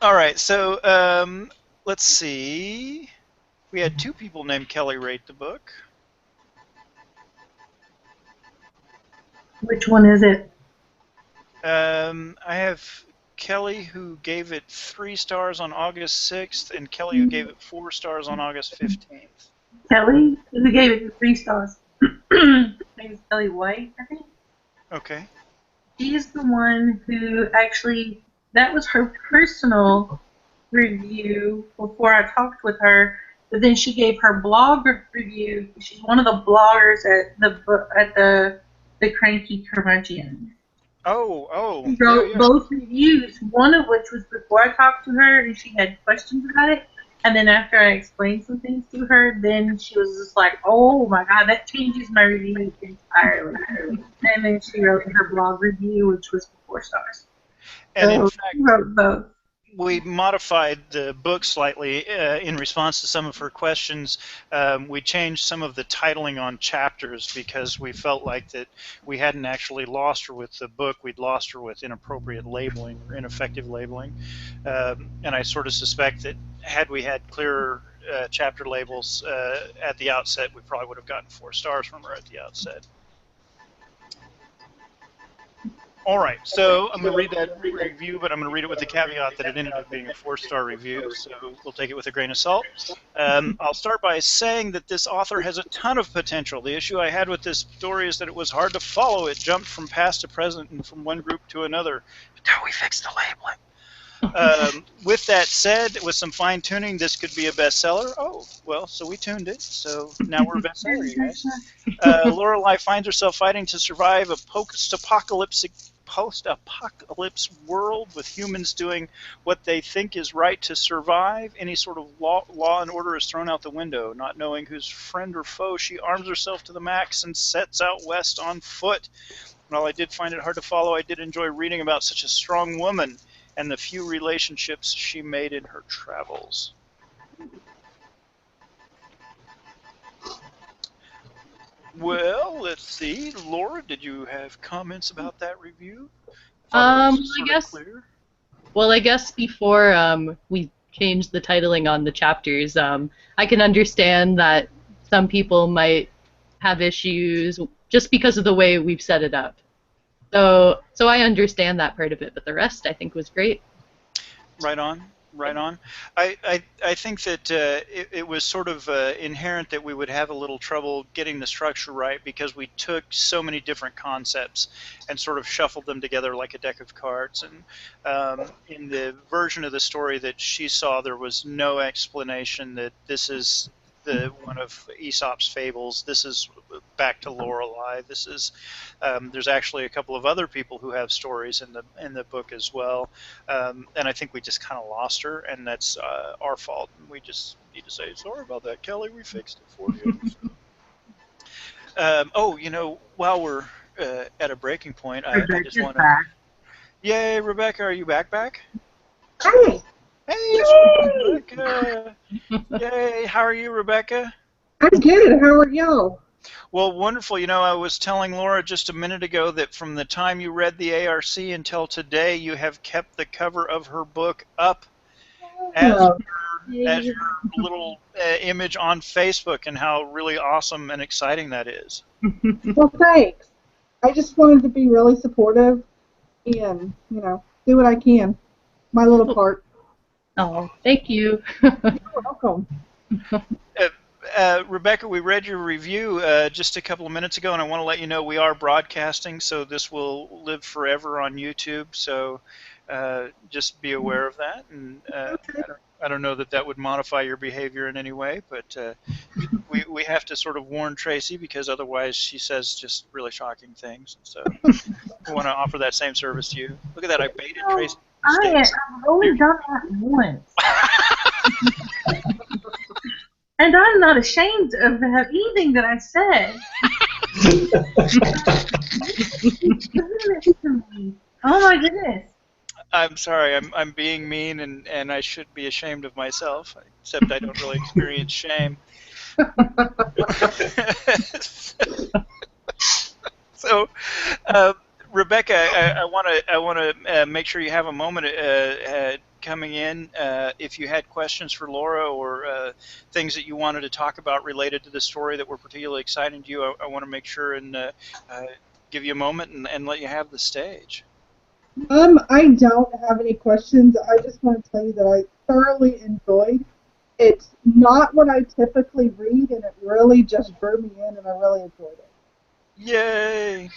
All right, so let's see. We had two people named Kelly rate the book. Which one is it? I have Kelly, who gave it 3 stars on August 6th, and Kelly, who gave it 4 stars on August 15th. Kelly, who gave it 3 stars. Her name is Kelly White, I think. Okay. She's the one who actually, that was her personal review before I talked with her. But then she gave her blog review. She's one of the bloggers at the Cranky Curmudgeon. Oh, She yeah, wrote yeah. both reviews, one of which was before I talked to her and she had questions about it. And then after I explained some things to her, then she was just like, oh my God, that changes my review entirely. And then she wrote her blog review, which was 4 stars. And in So fact, she wrote both. we modified the book slightly in response to some of her questions. We changed some of the titling on chapters because we felt like that we hadn't actually lost her with the book. We'd lost her with inappropriate labeling or ineffective labeling. And I sort of suspect that had we had clearer chapter labels at the outset, we probably would have gotten 4 stars from her at the outset. All right, so I'm going to read that review, but I'm going to read it with the caveat that it ended up being a 4-star review, so we'll take it with a grain of salt. I'll start by saying that this author has a ton of potential. The issue I had with this story is that it was hard to follow. It jumped from past to present and from one group to another until we fixed the labeling. With that said, with some fine-tuning, this could be a bestseller. Oh, well, so we tuned it, so now we're a bestseller, you guys. Lorelai finds herself fighting to survive a post-apocalypse world with humans doing what they think is right to survive. Any sort of law and order is thrown out the window. Not knowing who's friend or foe, she arms herself to the max and sets out west on foot. While I did find it hard to follow, I did enjoy reading about such a strong woman and the few relationships she made in her travels. Well, let's see. Laura, did you have comments about that review? I guess before we changed the titling on the chapters, I can understand that some people might have issues just because of the way we've set it up. So I understand that part of it, but the rest I think was great. Right on. I think that it was sort of inherent that we would have a little trouble getting the structure right because we took so many different concepts and sort of shuffled them together like a deck of cards. And in the version of the story that she saw, there was no explanation that this is one of Aesop's fables. This is back to Lorelai. This is there's actually a couple of other people who have stories in the book as well, and I think we just kind of lost her, and that's our fault. We just need to say sorry about that, Kelly. We fixed it for you. While we're at a breaking point, I just want to. Yay, Rebecca! Are you back? Hey. Hey, Rebecca! Yay! How are you, Rebecca? I'm good. How are y'all? Well, wonderful. I was telling Laura just a minute ago that from the time you read the ARC until today, you have kept the cover of her book up as your little image on Facebook, and how really awesome and exciting that is. Well, thanks. I just wanted to be really supportive and, do what I can. My little part. Oh, thank you. You're welcome. Rebecca, we read your review just a couple of minutes ago, and I want to let you know we are broadcasting, so this will live forever on YouTube. So just be aware of that. And I don't know that would modify your behavior in any way, but we have to sort of warn Tracy because otherwise she says just really shocking things. So we want to offer that same service to you. Look at that! I baited Tracy. I've only done that once. And I'm not ashamed of anything that I said. Oh my goodness. I'm sorry, I'm being mean, and I should be ashamed of myself, except I don't really experience shame. So, Rebecca, I want to make sure you have a moment coming in. If you had questions for Laura or things that you wanted to talk about related to the story that were particularly exciting to you, I want to make sure and give you a moment and let you have the stage. I don't have any questions. I just want to tell you that I thoroughly enjoyed. It's not what I typically read, and it really just drew me in, and I really enjoyed it. Yay!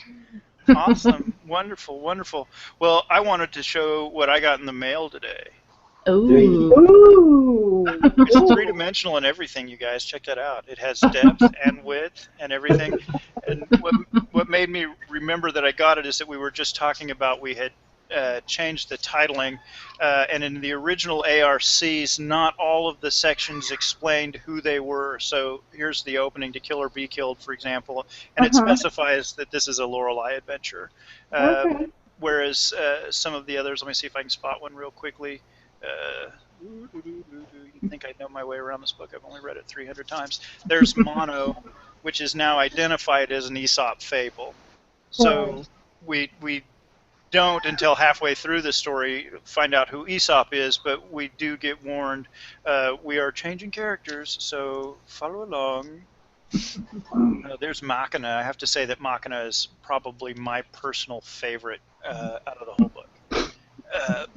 Awesome. Wonderful, wonderful. Well, I wanted to show what I got in the mail today. Ooh. Ooh, It's ooh. three-dimensional and everything, you guys. Check that out. It has depth and width and everything. And what made me remember that I got it is that we were just talking about we had changed the titling, and in the original ARCs, not all of the sections explained who they were. So here's the opening to Kill or Be Killed, for example, and it Uh-huh. specifies that this is a Lorelai adventure. Okay. Whereas some of the others, let me see if I can spot one real quickly. You'd think I'd know my way around this book. I've only read it 300 times. There's Mono, which is now identified as an Aesop fable. So we don't until halfway through the story find out who Aesop is, but we do get warned. We are changing characters, so follow along. There's Machina. I have to say that Machina is probably my personal favorite out of the whole book,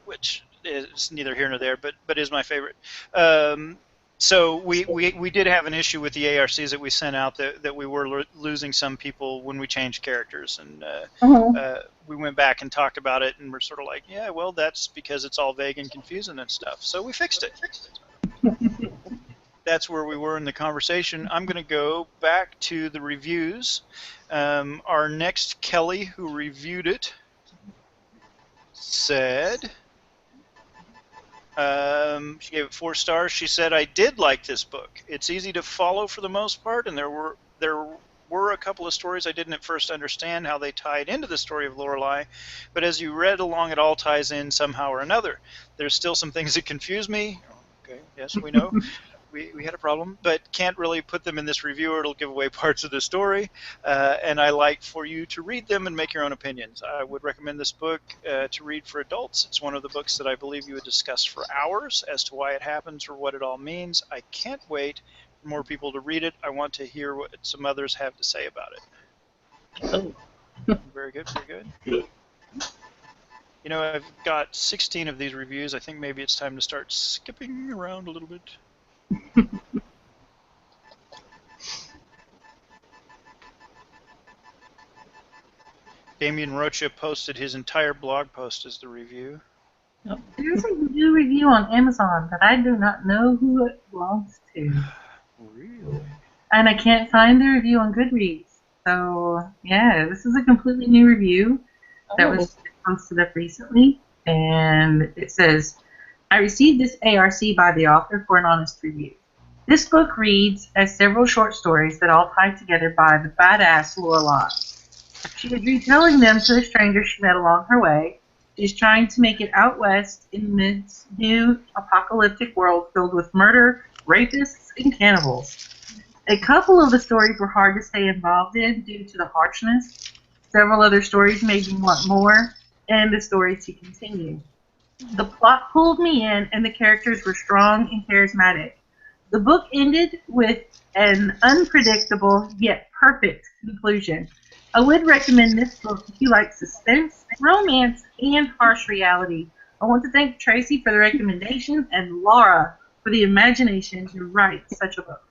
which is neither here nor there, but is my favorite. So we did have an issue with the ARCs that we sent out that we were losing some people when we changed characters, and Uh-huh. we went back and talked about it, and we're sort of like, yeah, well, that's because it's all vague and confusing and stuff. So we fixed it. That's where we were in the conversation. I'm going to go back to the reviews. Our next Kelly, who reviewed it, said she gave it 4 stars. She said, "I did like this book. It's easy to follow for the most part, and there were a couple of stories I didn't at first understand how they tied into the story of Lorelai, but as you read along, it all ties in somehow or another. There's still some things that confuse me." Okay, yes, we know. We had a problem, but can't really put them in this review or it'll give away parts of the story. And I like for you to read them and make your own opinions. I would recommend this book to read for adults. It's one of the books that I believe you would discuss for hours as to why it happens or what it all means. I can't wait for more people to read it. I want to hear what some others have to say about it. Oh. Very good, very good. You know, I've got 16 of these reviews. I think maybe it's time to start skipping around a little bit. Damien Rocha posted his entire blog post as the review. There's a new review on Amazon, but I do not know who it belongs to. Really? And I can't find the review on Goodreads. So, yeah, this is a completely new review that was posted up recently. And it says, I received this ARC by the author for an honest review. This book reads as several short stories that all tie together by the badass Lorelai. She is retelling them to a stranger she met along her way. She is trying to make it out west in this new apocalyptic world filled with murder, rapists, and cannibals. A couple of the stories were hard to stay involved in due to the harshness. Several other stories made me want more, and the story to continue. The plot pulled me in, and the characters were strong and charismatic. The book ended with an unpredictable yet perfect conclusion. I would recommend this book if you like suspense, romance, and harsh reality. I want to thank Tracy for the recommendation and Laura for the imagination to write such a book.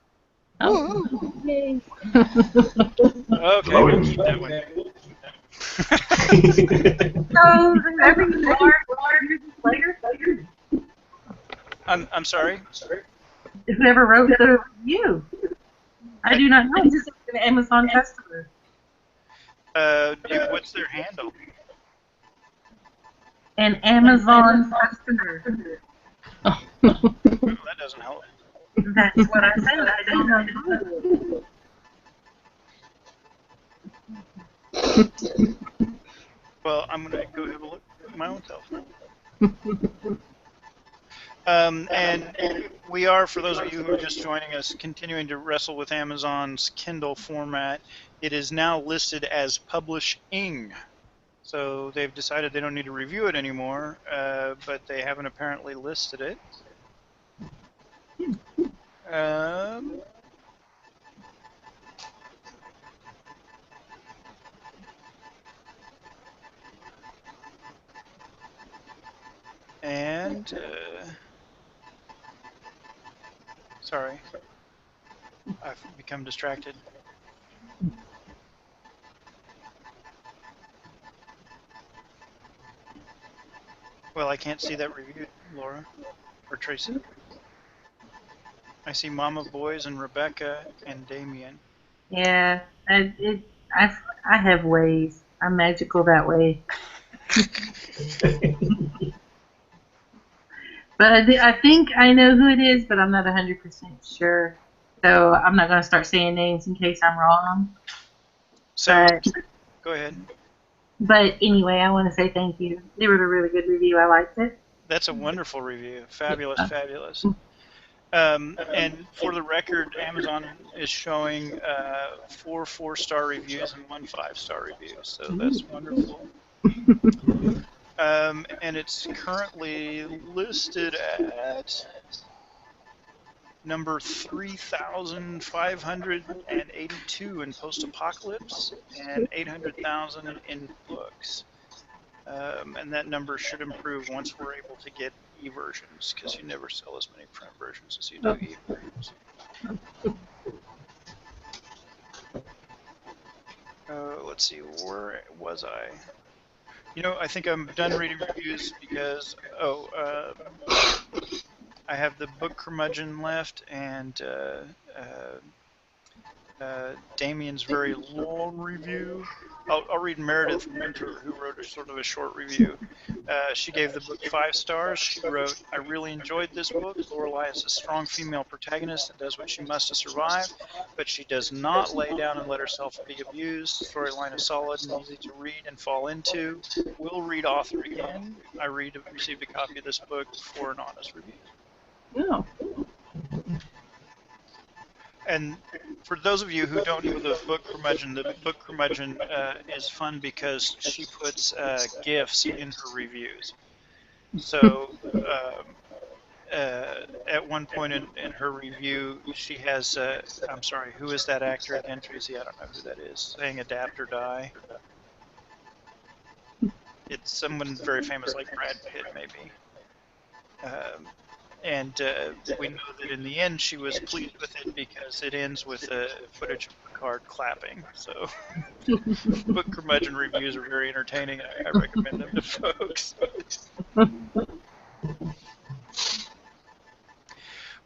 Oh. Yay. Okay, we'll keep that one. So, every years later, I'm sorry? whoever wrote the review. I do not know. This is an Amazon customer. What's their handle? An Amazon customer. Oh, that doesn't help. That's what I said. I don't know. Well, I'm going to go have a look at my own self. And we are, for those of you who are just joining us, continuing to wrestle with Amazon's Kindle format. It is now listed as publishing. So they've decided they don't need to review it anymore, but they haven't apparently listed it. And sorry, I've become distracted. Well, I can't see that review, Laura or Tracy. I see Mama Boys and Rebecca and Damien. Yeah, I have ways. I'm magical that way. But I think I know who it is, but I'm not 100% sure. So I'm not going to start saying names in case I'm wrong. So, go ahead. But anyway, I want to say thank you. They wrote a really good review. I liked it. That's a wonderful review. Fabulous, fabulous. And for the record, Amazon is showing 4 4-star reviews and 1 5-star review. So that's wonderful. And it's currently listed at number 3,582 in Post-Apocalypse and 800,000 in books. And that number should improve once we're able to get e-versions, because you never sell as many print versions as you do e-versions. Let's see, where was I? You know, I think I'm done reading reviews because, I have the book Curmudgeon left, and Damien's very long review. I'll read Meredith Winter, who wrote a sort of a short review. She gave the book 5 stars. She wrote, "I really enjoyed this book. Lorelai is a strong female protagonist that does what she must to survive, but she does not lay down and let herself be abused. The storyline is solid and easy to read and fall into. Will read author again. I received a copy of this book for an honest review." Oh. And for those of you who don't know the book Curmudgeon is fun because she puts GIFs in her reviews. So at one point in her review, she has, I'm sorry, who is that actor again, Tracy? I don't know who that is, saying adapt or die. It's someone very famous like Brad Pitt, maybe. And we know that in the end she was pleased with it because it ends with footage of Picard clapping. So book Curmudgeon reviews are very entertaining. I recommend them to folks.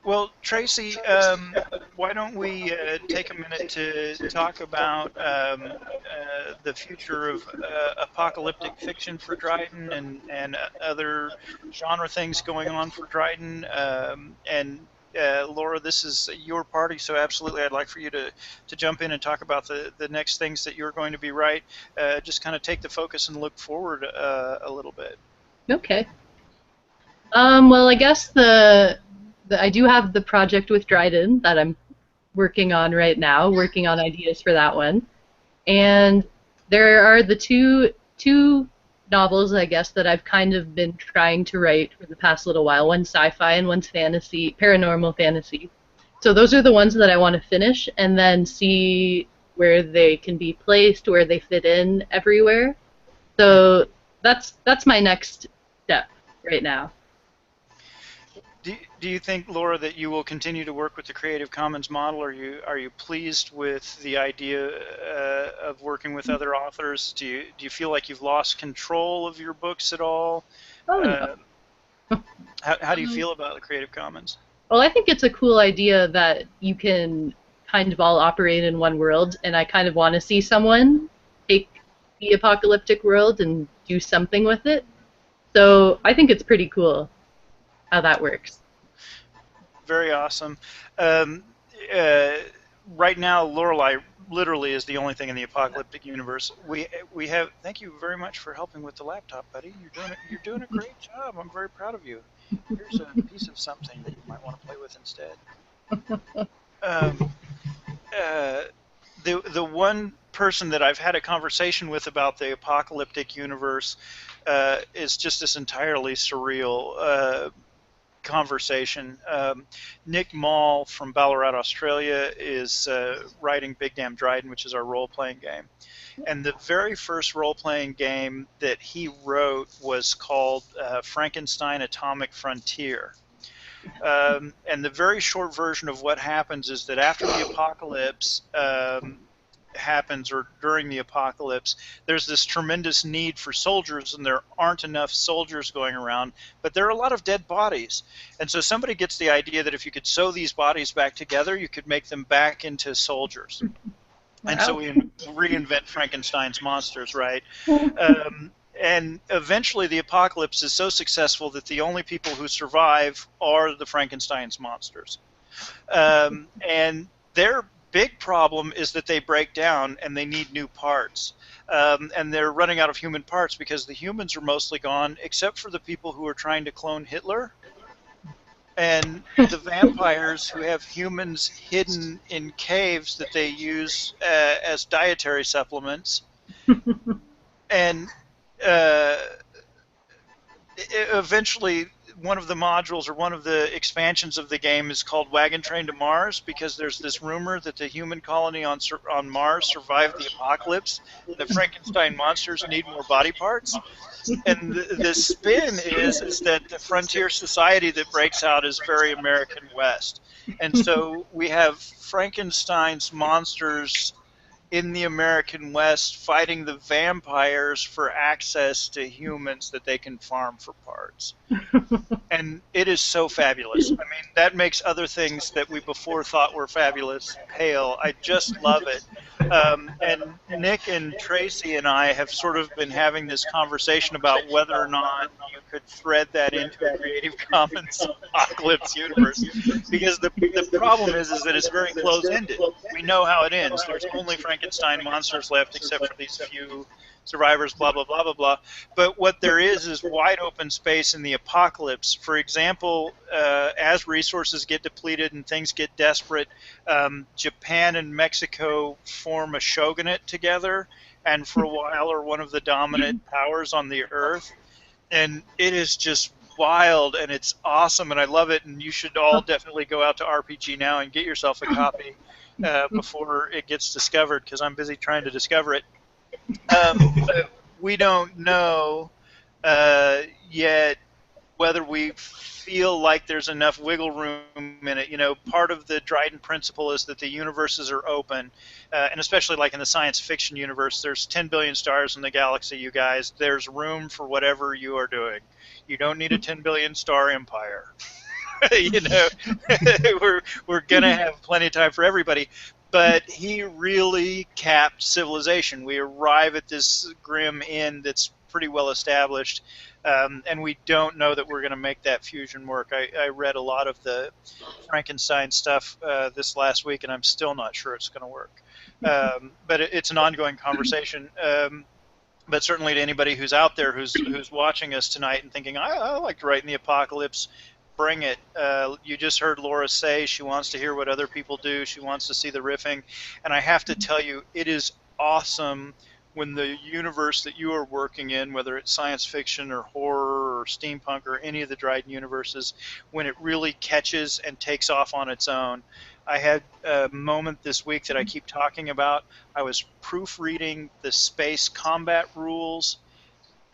Well, Tracy, why don't we take a minute to talk about the future of apocalyptic fiction for Dryden and other genre things going on for Dryden. And Laura, this is your party, so absolutely I'd like for you to jump in and talk about the next things that you're going to be writing. Just kind of take the focus and look forward a little bit. Okay. Well, I guess I do have the project with Dryden that I'm working on right now, working on ideas for that one. And there are the two novels, I guess, that I've kind of been trying to write for the past little while. One's sci-fi and one's fantasy, paranormal fantasy. So those are the ones that I want to finish and then see where they can be placed, where they fit in everywhere. So that's my next step right now. Do you think, Laura, that you will continue to work with the Creative Commons model? Are you pleased with the idea of working with other authors? Do you feel like you've lost control of your books at all? Oh, no. How do you feel about the Creative Commons? Well, I think it's a cool idea that you can kind of all operate in one world, and I kind of want to see someone take the apocalyptic world and do something with it. So I think it's pretty cool how that works. Very awesome. Right now, Lorelai literally is the only thing in the apocalyptic universe. We have. Thank you very much for helping with the laptop, buddy. You're doing a great job. I'm very proud of you. Here's a piece of something that you might want to play with instead. The one person that I've had a conversation with about the apocalyptic universe is just this entirely surreal conversation. Nick Mall from Ballarat, Australia, is writing Big Damn Dryden, which is our role-playing game. And the very first role-playing game that he wrote was called Frankenstein Atomic Frontier. And the very short version of what happens is that after the apocalypse happens, or during the apocalypse, there's this tremendous need for soldiers, and there aren't enough soldiers going around, but there are a lot of dead bodies. And so somebody gets the idea that if you could sew these bodies back together, you could make them back into soldiers. And so we reinvent Frankenstein's monsters, right? And eventually the apocalypse is so successful that the only people who survive are the Frankenstein's monsters. And their big problem is that they break down and they need new parts. And they're running out of human parts because the humans are mostly gone, except for the people who are trying to clone Hitler. And the vampires who have humans hidden in caves that they use as dietary supplements. And eventually one of the modules or one of the expansions of the game is called Wagon Train to Mars, because there's this rumor that the human colony on Mars survived the apocalypse. The Frankenstein monsters need more body parts. And the spin is that the frontier society that breaks out is very American West. And so we have Frankenstein's monsters in the American West fighting the vampires for access to humans that they can farm for parts. And it is so fabulous. I mean, that makes other things that we before thought were fabulous pale. I just love it. And Nick and Tracy and I have sort of been having this conversation about whether or not you could thread that into a Creative Commons apocalypse universe. Because the problem is that it's very close-ended. We know how it ends. There's only Frankenstein monsters left except for these few survivors, blah, blah, blah, blah, blah. But what there is wide open space in the apocalypse. For example, as resources get depleted and things get desperate, Japan and Mexico form a shogunate together, and for a while are one of the dominant powers on the earth. And it is just wild, and it's awesome, and I love it, and you should all definitely go out to RPG Now and get yourself a copy before it gets discovered, because I'm busy trying to discover it. We don't know yet whether we feel like there's enough wiggle room in it. You know, part of the Dryden principle is that the universes are open, and especially like in the science fiction universe, there's 10 billion stars in the galaxy, you guys. There's room for whatever you are doing. You don't need a 10 billion star empire. You know, we're going to have plenty of time for everybody. But he really capped civilization. We arrive at this grim end that's pretty well established, and we don't know that we're going to make that fusion work. I read a lot of the Frankenstein stuff this last week, and I'm still not sure it's going to work. But it's an ongoing conversation. But certainly to anybody who's out there who's watching us tonight and thinking, I like to write in the apocalypse, bring it. You just heard Laura say she wants to hear what other people do. She wants to see the riffing. And I have to tell you, it is awesome when the universe that you are working in, whether it's science fiction or horror or steampunk or any of the Dryden universes, when it really catches and takes off on its own. I had a moment this week that I keep talking about. I was proofreading the space combat rules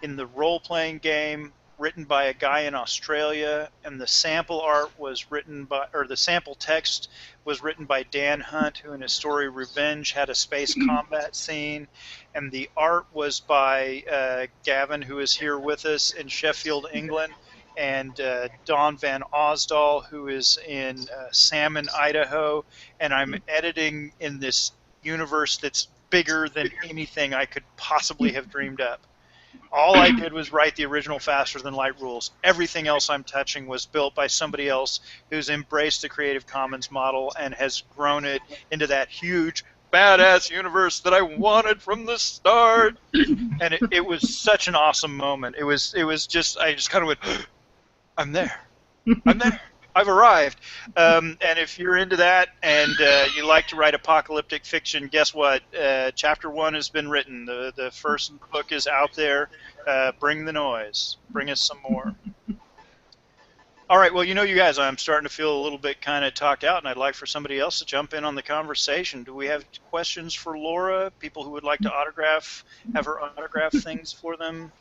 in the role-playing game written by a guy in Australia, and the sample art was written by, or the sample text was written by Dan Hunt, who in his story Revenge had a space combat scene, and the art was by Gavin, who is here with us in Sheffield, England, and Dawn Van Osdal, who is in Salmon, Idaho, and I'm editing in this universe that's bigger than anything I could possibly have dreamed up. All I did was write the original Faster Than Light rules. Everything else I'm touching was built by somebody else who's embraced the Creative Commons model and has grown it into that huge, badass universe that I wanted from the start. And it was such an awesome moment. It was just, I just kind of went, I'm there. I'm there. I've arrived. And if you're into that and you like to write apocalyptic fiction, guess what? Chapter 1 has been written. The first book is out there. Bring the noise. Bring us some more. All right, well, you guys, I'm starting to feel a little bit kind of talked out, and I'd like for somebody else to jump in on the conversation. Do we have questions for Laura? People who would like to have her autograph things for them?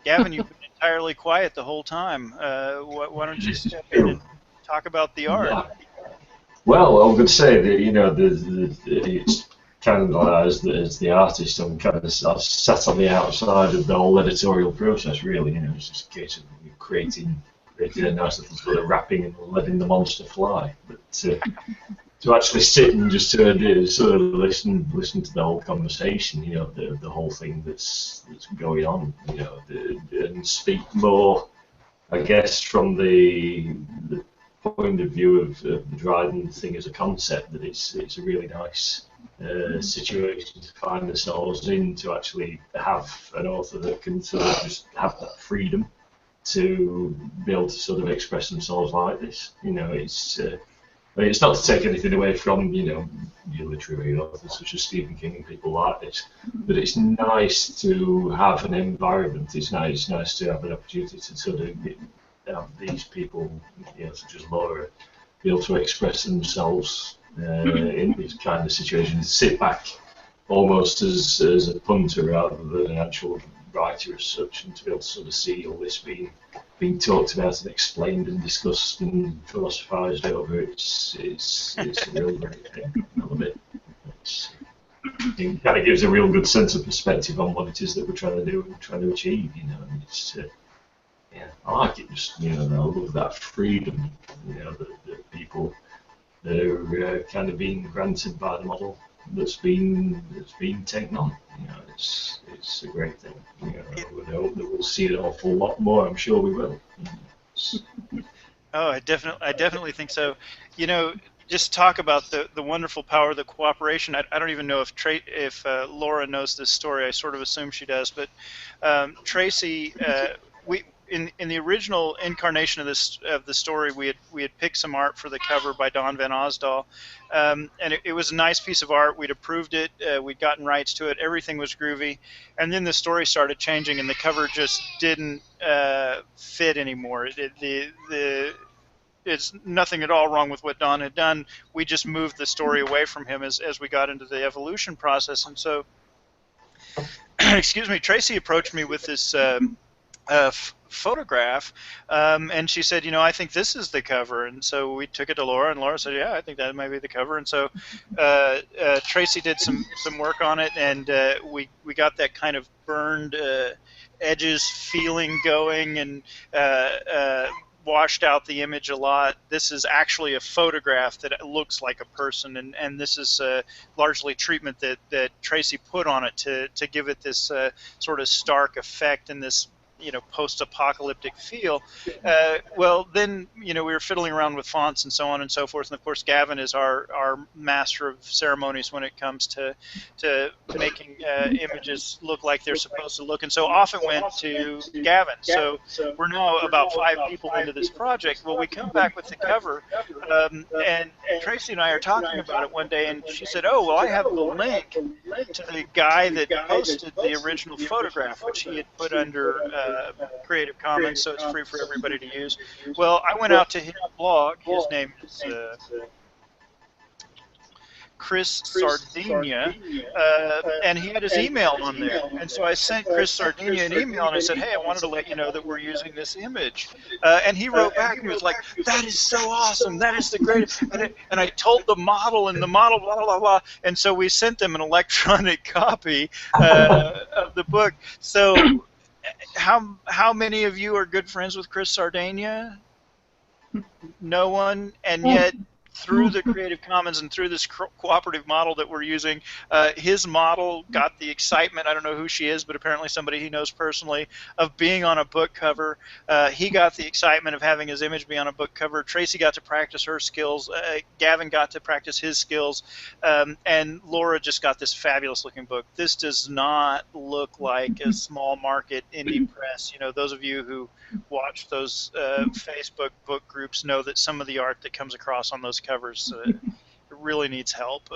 Gavin, you've been entirely quiet the whole time. Why don't you This is step in true. and talk about the art? Yeah. Well, I would say that it's kind of like as the artist, I've sat on the outside of the whole editorial process. Really, it's just a case of creating a nice little sort of wrapping and letting the monster fly. But to actually sit and just sort of listen to the whole conversation, the whole thing that's going on, and speak more, I guess, from the point of view of the Dryden thing as a concept, that it's a really nice situation to find ourselves in, to actually have an author that can sort of just have that freedom to be able to sort of express themselves like this. I mean, it's not to take anything away from, your literary authors such as Stephen King and people like this, but it's nice to have an environment. It's nice to have an opportunity to sort of have these people, such as Laura, be able to express themselves in these kind of situations. Sit back almost as a punter rather than an actual writer as such, and to be able to sort of see all this being talked about and explained and discussed and philosophised over. It's a real great thing. I love it. It kind of gives a real good sense of perspective on what it is that we're trying to do and trying to achieve. And it's yeah, I like it. Just I love that freedom. That people are kind of being granted by the model that's been taken on. It's a great thing. I would hope that we'll see an awful lot more. I'm sure we will. Oh, I definitely think so. Just talk about the wonderful power of the cooperation. I don't even know if Laura knows this story. I sort of assume she does, but Tracy, we in the original incarnation of the story, we had picked some art for the cover by Don Van Osdal, and it was a nice piece of art. We'd approved it. We'd gotten rights to it. Everything was groovy, and then the story started changing, and the cover just didn't fit anymore. It's nothing at all wrong with what Don had done. We just moved the story away from him as we got into the evolution process, and so, excuse me, Tracy approached me with this photograph, and she said, I think this is the cover. And so we took it to Laura, and Laura said, yeah, I think that might be the cover. And so Tracy did some work on it, and we got that kind of burned edges feeling going, and washed out the image a lot. This is actually a photograph that looks like a person, and this is largely treatment that Tracy put on it to give it this sort of stark effect and this post-apocalyptic feel. Well, then, we were fiddling around with fonts and so on and so forth. And of course, Gavin is our master of ceremonies when it comes to making images look like they're supposed to look. And so off it went to Gavin. So we're now about 5 people into this project. Well, we come back with the cover, and Tracy and I are talking about it one day, and she said, oh, well, I have the link to the guy that posted the original photograph, which he had put under Creative Commons, so it's free for everybody to use. Well, I went out to his blog. His name is Chris Sardinia, and he had his email on there. And so I sent Chris Sardinia an email, and I said, hey, I wanted to let you know that we're using this image. And he wrote back and was like, that is so awesome. That is the greatest. And I told the model, and the model, blah, blah, blah. And so we sent them an electronic copy of the book. So how many of you are good friends with Chris Sardinia? No one, and yet through the Creative Commons and through this cooperative model that we're using, his model got the excitement. I don't know who she is, but apparently somebody he knows personally, of being on a book cover. He got the excitement of having his image be on a book cover. Tracy got to practice her skills. Gavin got to practice his skills. And Laura just got this fabulous looking book. This does not look like a small market indie press. Those of you who watch those Facebook book groups know that some of the art that comes across on those covers it really needs help.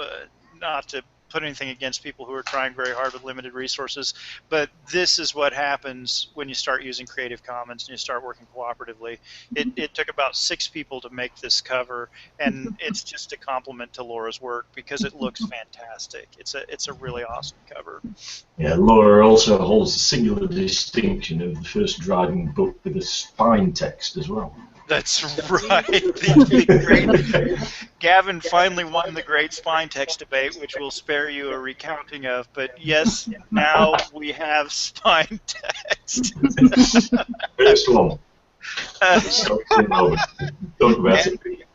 Not to put anything against people who are trying very hard with limited resources, but this is what happens when you start using Creative Commons and you start working cooperatively. It took about 6 people to make this cover, and it's just a compliment to Laura's work because it looks fantastic. It's a really awesome cover. Yeah, Laura also holds the singular distinction of the first Dryden book with a spine text as well. That's right. The great, Gavin finally won the great spine text debate, which we'll spare you a recounting of. But yes, now we have spine text. First one. Talk about it.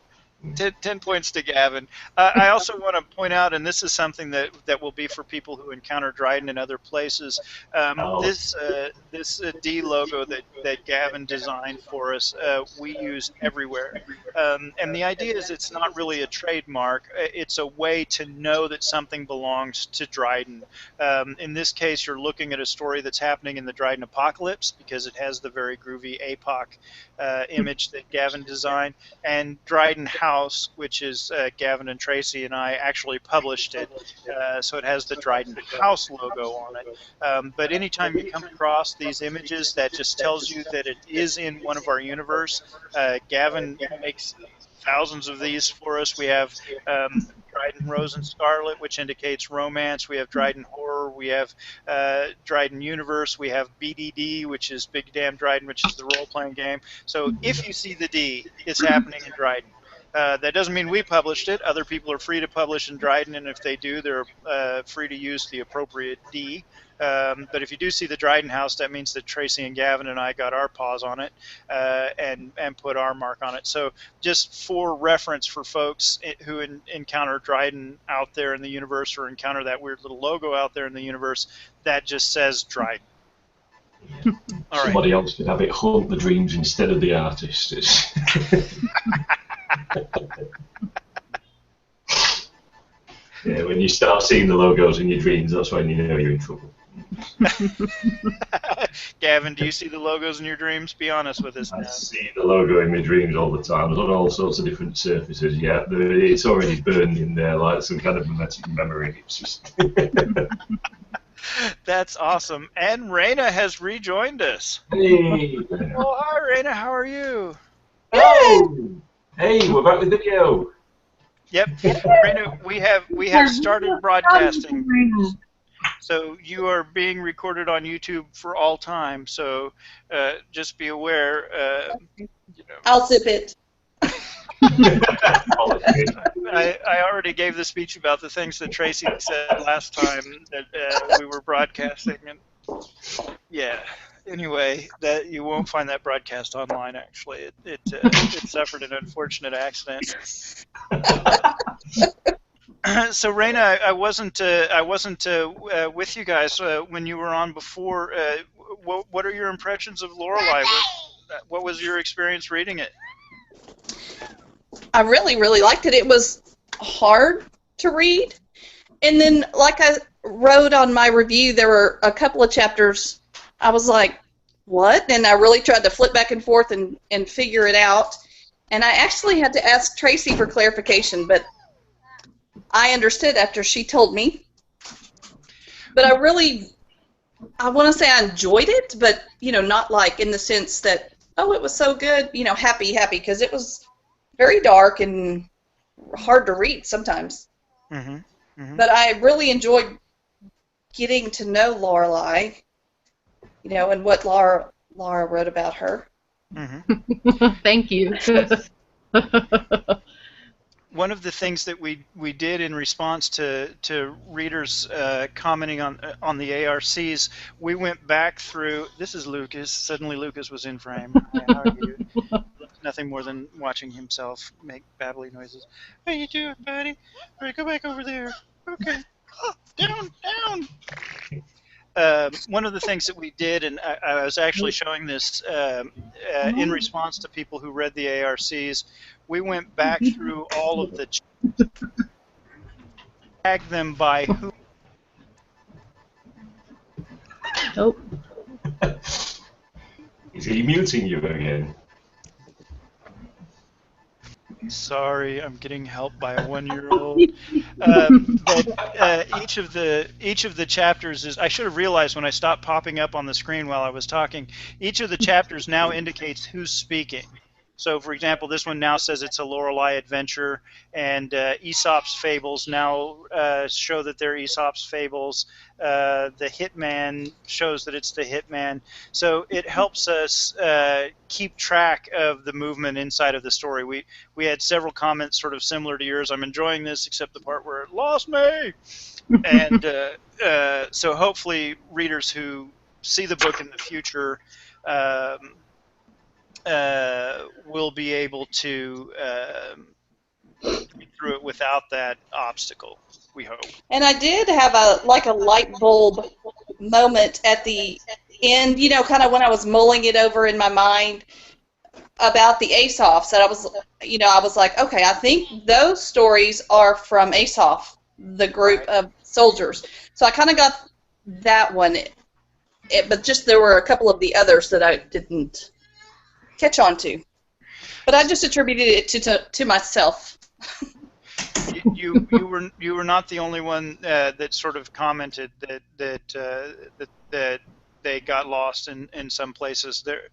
10 points to Gavin. I also want to point out, and this is something that will be for people who encounter Dryden in other places, this D logo that Gavin designed for us, we use everywhere. And the idea is it's not really a trademark. It's a way to know that something belongs to Dryden. In this case, you're looking at a story that's happening in the Dryden Apocalypse because it has the very groovy APOC image that Gavin designed, and Dryden House, which is Gavin and Tracy and I actually published it, so it has the Dryden House logo on it. But anytime you come across these images, that just tells you that it is in one of our universe. Gavin makes thousands of these for us. We have Dryden Rose and Scarlet, which indicates romance. We have Dryden Horror. We have Dryden Universe. We have BDD, which is Big Damn Dryden, which is the role-playing game. So if you see the D, it's happening in Dryden. That doesn't mean we published it. Other people are free to publish in Dryden, and if they do, they're free to use the appropriate D. But if you do see the Dryden House, that means that Tracy and Gavin and I got our paws on it and put our mark on it. So just for reference for folks who encounter Dryden out there in the universe or encounter that weird little logo out there in the universe, that just says Dryden. Somebody else could have it haunt the dreams instead of the artist. Yeah, when you start seeing the logos in your dreams, that's when you know you're in trouble. Gavin, do you see the logos in your dreams? Be honest with us now. I see the logo in my dreams all the time. It's on all sorts of different surfaces. Yeah, it's already burned in there like some kind of mimetic memory. It's just That's awesome. And Raina has rejoined us. Hey. Oh, hi, Raina. How are you? Oh. Hey, we're back with video. Yep. Raina, we have started broadcasting. So you are being recorded on YouTube for all time. So just be aware. I'll zip it. I already gave the speech about the things that Tracy said last time that we were broadcasting, and yeah. Anyway, that you won't find that broadcast online. Actually, it suffered an unfortunate accident. So Raina, I wasn't with you guys when you were on before. What are your impressions of Lorelai? What was your experience reading it? I really, really liked it. It was hard to read, and then, like I wrote on my review, there were a couple of chapters I was like, what? And I really tried to flip back and forth and figure it out. And I actually had to ask Tracy for clarification, but I understood after she told me. But I want to say I enjoyed it, but, not like in the sense that, oh, it was so good, happy, because it was very dark and hard to read sometimes. Mm-hmm. Mm-hmm. But I really enjoyed getting to know Lorelai, and what Laura wrote about her. Mm-hmm. Thank you. One of the things that we did in response to readers commenting on the ARCs, we went back through. This is Lucas. Suddenly Lucas was in frame. Hi, how are you? Nothing more than watching himself make babbly noises. How you doing, buddy? All right, go back over there. Okay. Oh, down. One of the things that we did, and I was actually showing this in response to people who read the ARCs, we went back through all of the tagged them by who. Oh. Is he muting you again? Sorry, I'm getting help by a 1-year-old. But each of the chapters is. I should have realized when I stopped popping up on the screen while I was talking. Each of the chapters now indicates who's speaking. So, for example, this one now says it's a Lorelai adventure, and Aesop's fables now show that they're Aesop's fables. The Hitman shows that it's the Hitman. So it helps us keep track of the movement inside of the story. We had several comments sort of similar to yours. I'm enjoying this, except the part where it lost me. And so hopefully readers who see the book in the future will be able to get through it without that obstacle, we hope. And I did have a light bulb moment at the end, you know, kind of when I was mulling it over in my mind about the Aesop's, that I was like, okay, I think those stories are from Aesop, the group of soldiers. So I kind of got that one, but just there were a couple of the others that I didn't catch on to. But I just attributed it to myself. You were not the only one that sort of commented that they got lost in some places. There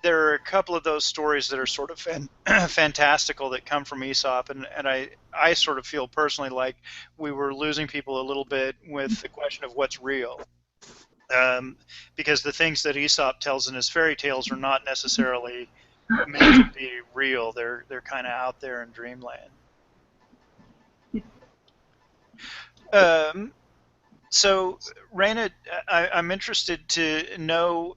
are a couple of those stories that are sort of fantastical that come from Aesop, and I sort of feel personally like we were losing people a little bit with the question of what's real. Because the things that Aesop tells in his fairy tales are not necessarily meant to be real. They're kind of out there in dreamland. So, Raina, I'm interested to know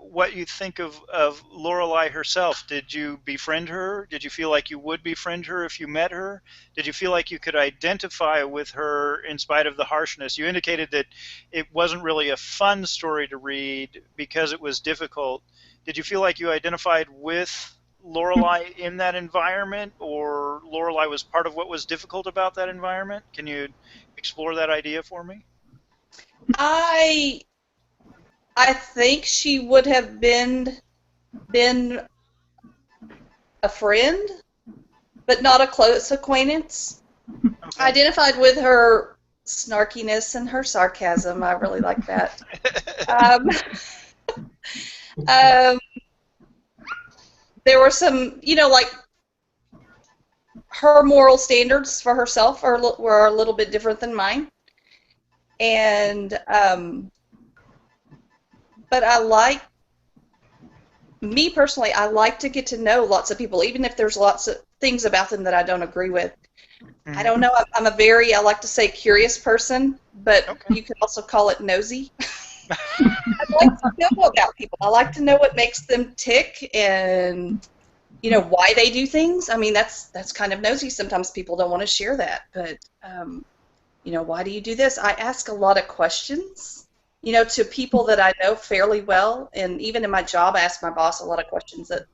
what you think of Lorelai herself. Did you befriend her? Did you feel like you would befriend her if you met her? Did you feel like you could identify with her in spite of the harshness? You indicated that it wasn't really a fun story to read because it was difficult. Did you feel like you identified with Lorelai in that environment, or Lorelai was part of what was difficult about that environment? Can you explore that idea for me? I think she would have been a friend, but not a close acquaintance. Okay. I identified with her snarkiness and her sarcasm. I really like that. There were some, you know, like her moral standards for herself were a little bit different than mine. And, but me personally, I like to get to know lots of people, even if there's lots of things about them that I don't agree with. Mm-hmm. I don't know, I like to say curious person, but okay. You could also call it nosy. I like to know about people. I like to know what makes them tick and, you know, why they do things. I mean, that's kind of nosy. Sometimes people don't want to share that, but, you know, why do you do this? I ask a lot of questions, you know, to people that I know fairly well, and even in my job, I ask my boss a lot of questions that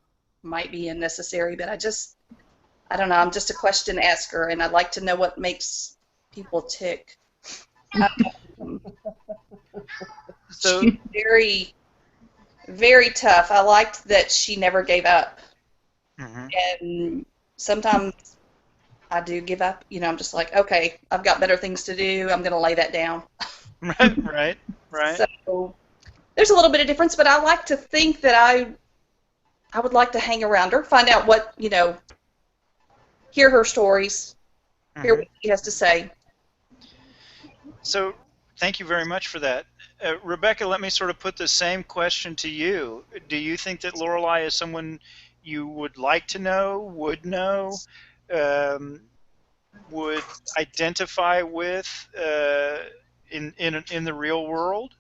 might be unnecessary, but I don't know, I'm just a question asker, and I'd like to know what makes people tick. So she's very, very tough. I liked that she never gave up. Mm-hmm. And sometimes I do give up. You know, I'm just like, okay, I've got better things to do. I'm going to lay that down. Right. So there's a little bit of difference, but I like to think that I would like to hang around her, find out what, you know, hear her stories, mm-hmm. Hear what she has to say. So thank you very much for that. Rebecca, let me sort of put the same question to you. Do you think that Lorelai is someone you would like to know, would know, would identify with in the real world?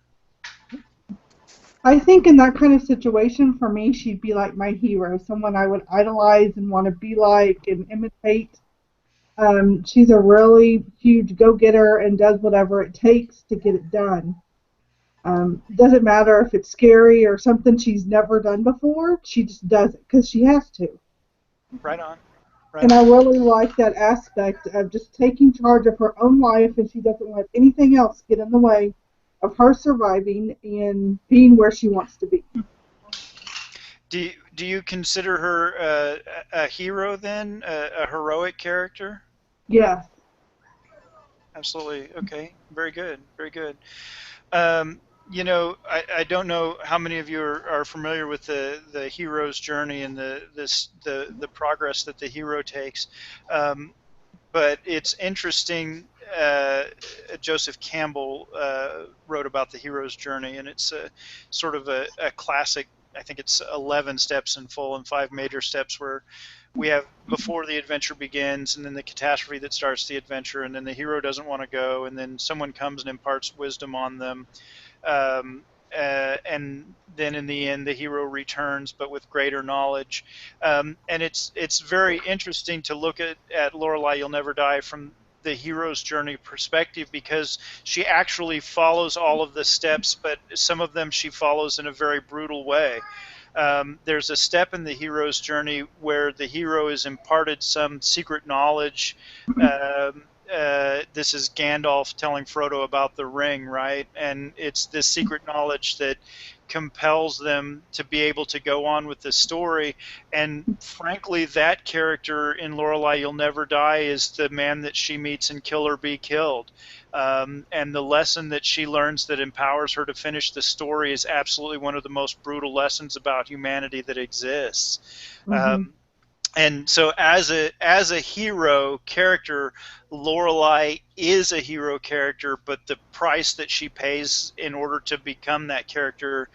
I think in that kind of situation, for me, she'd be like my hero, someone I would idolize and want to be like and imitate. She's a really huge go-getter and does whatever it takes to get it done. Doesn't matter if it's scary or something she's never done before, she just does it because she has to. Right on. And I really like that aspect of just taking charge of her own life, and she doesn't let anything else get in the way of her surviving and being where she wants to be. Do do you consider her a hero then, a heroic character? Yes. Absolutely. Okay. Very good. Very good. Um, I don't know how many of you are familiar with the hero's journey and the progress that the hero takes. But it's interesting. Joseph Campbell wrote about the hero's journey, and it's sort of a classic. I think it's 11 steps in full and 5 major steps where we have before the adventure begins, and then the catastrophe that starts the adventure, and then the hero doesn't want to go, and then someone comes and imparts wisdom on them, um, and then in the end the hero returns, but with greater knowledge. And it's very interesting to look at Lorelai You'll Never Die from the hero's journey perspective, because she actually follows all of the steps, but some of them she follows in a very brutal way. There's a step in the hero's journey where the hero is imparted some secret knowledge. This is Gandalf telling Frodo about the ring, right? And it's this secret knowledge that compels them to be able to go on with the story. And frankly, that character in Lorelai You'll Never Die is the man that she meets in Kill or Be Killed. And the lesson that she learns that empowers her to finish the story is absolutely one of the most brutal lessons about humanity that exists. Mm-hmm. And so as a hero character, Lorelai is a hero character, but the price that she pays in order to become that character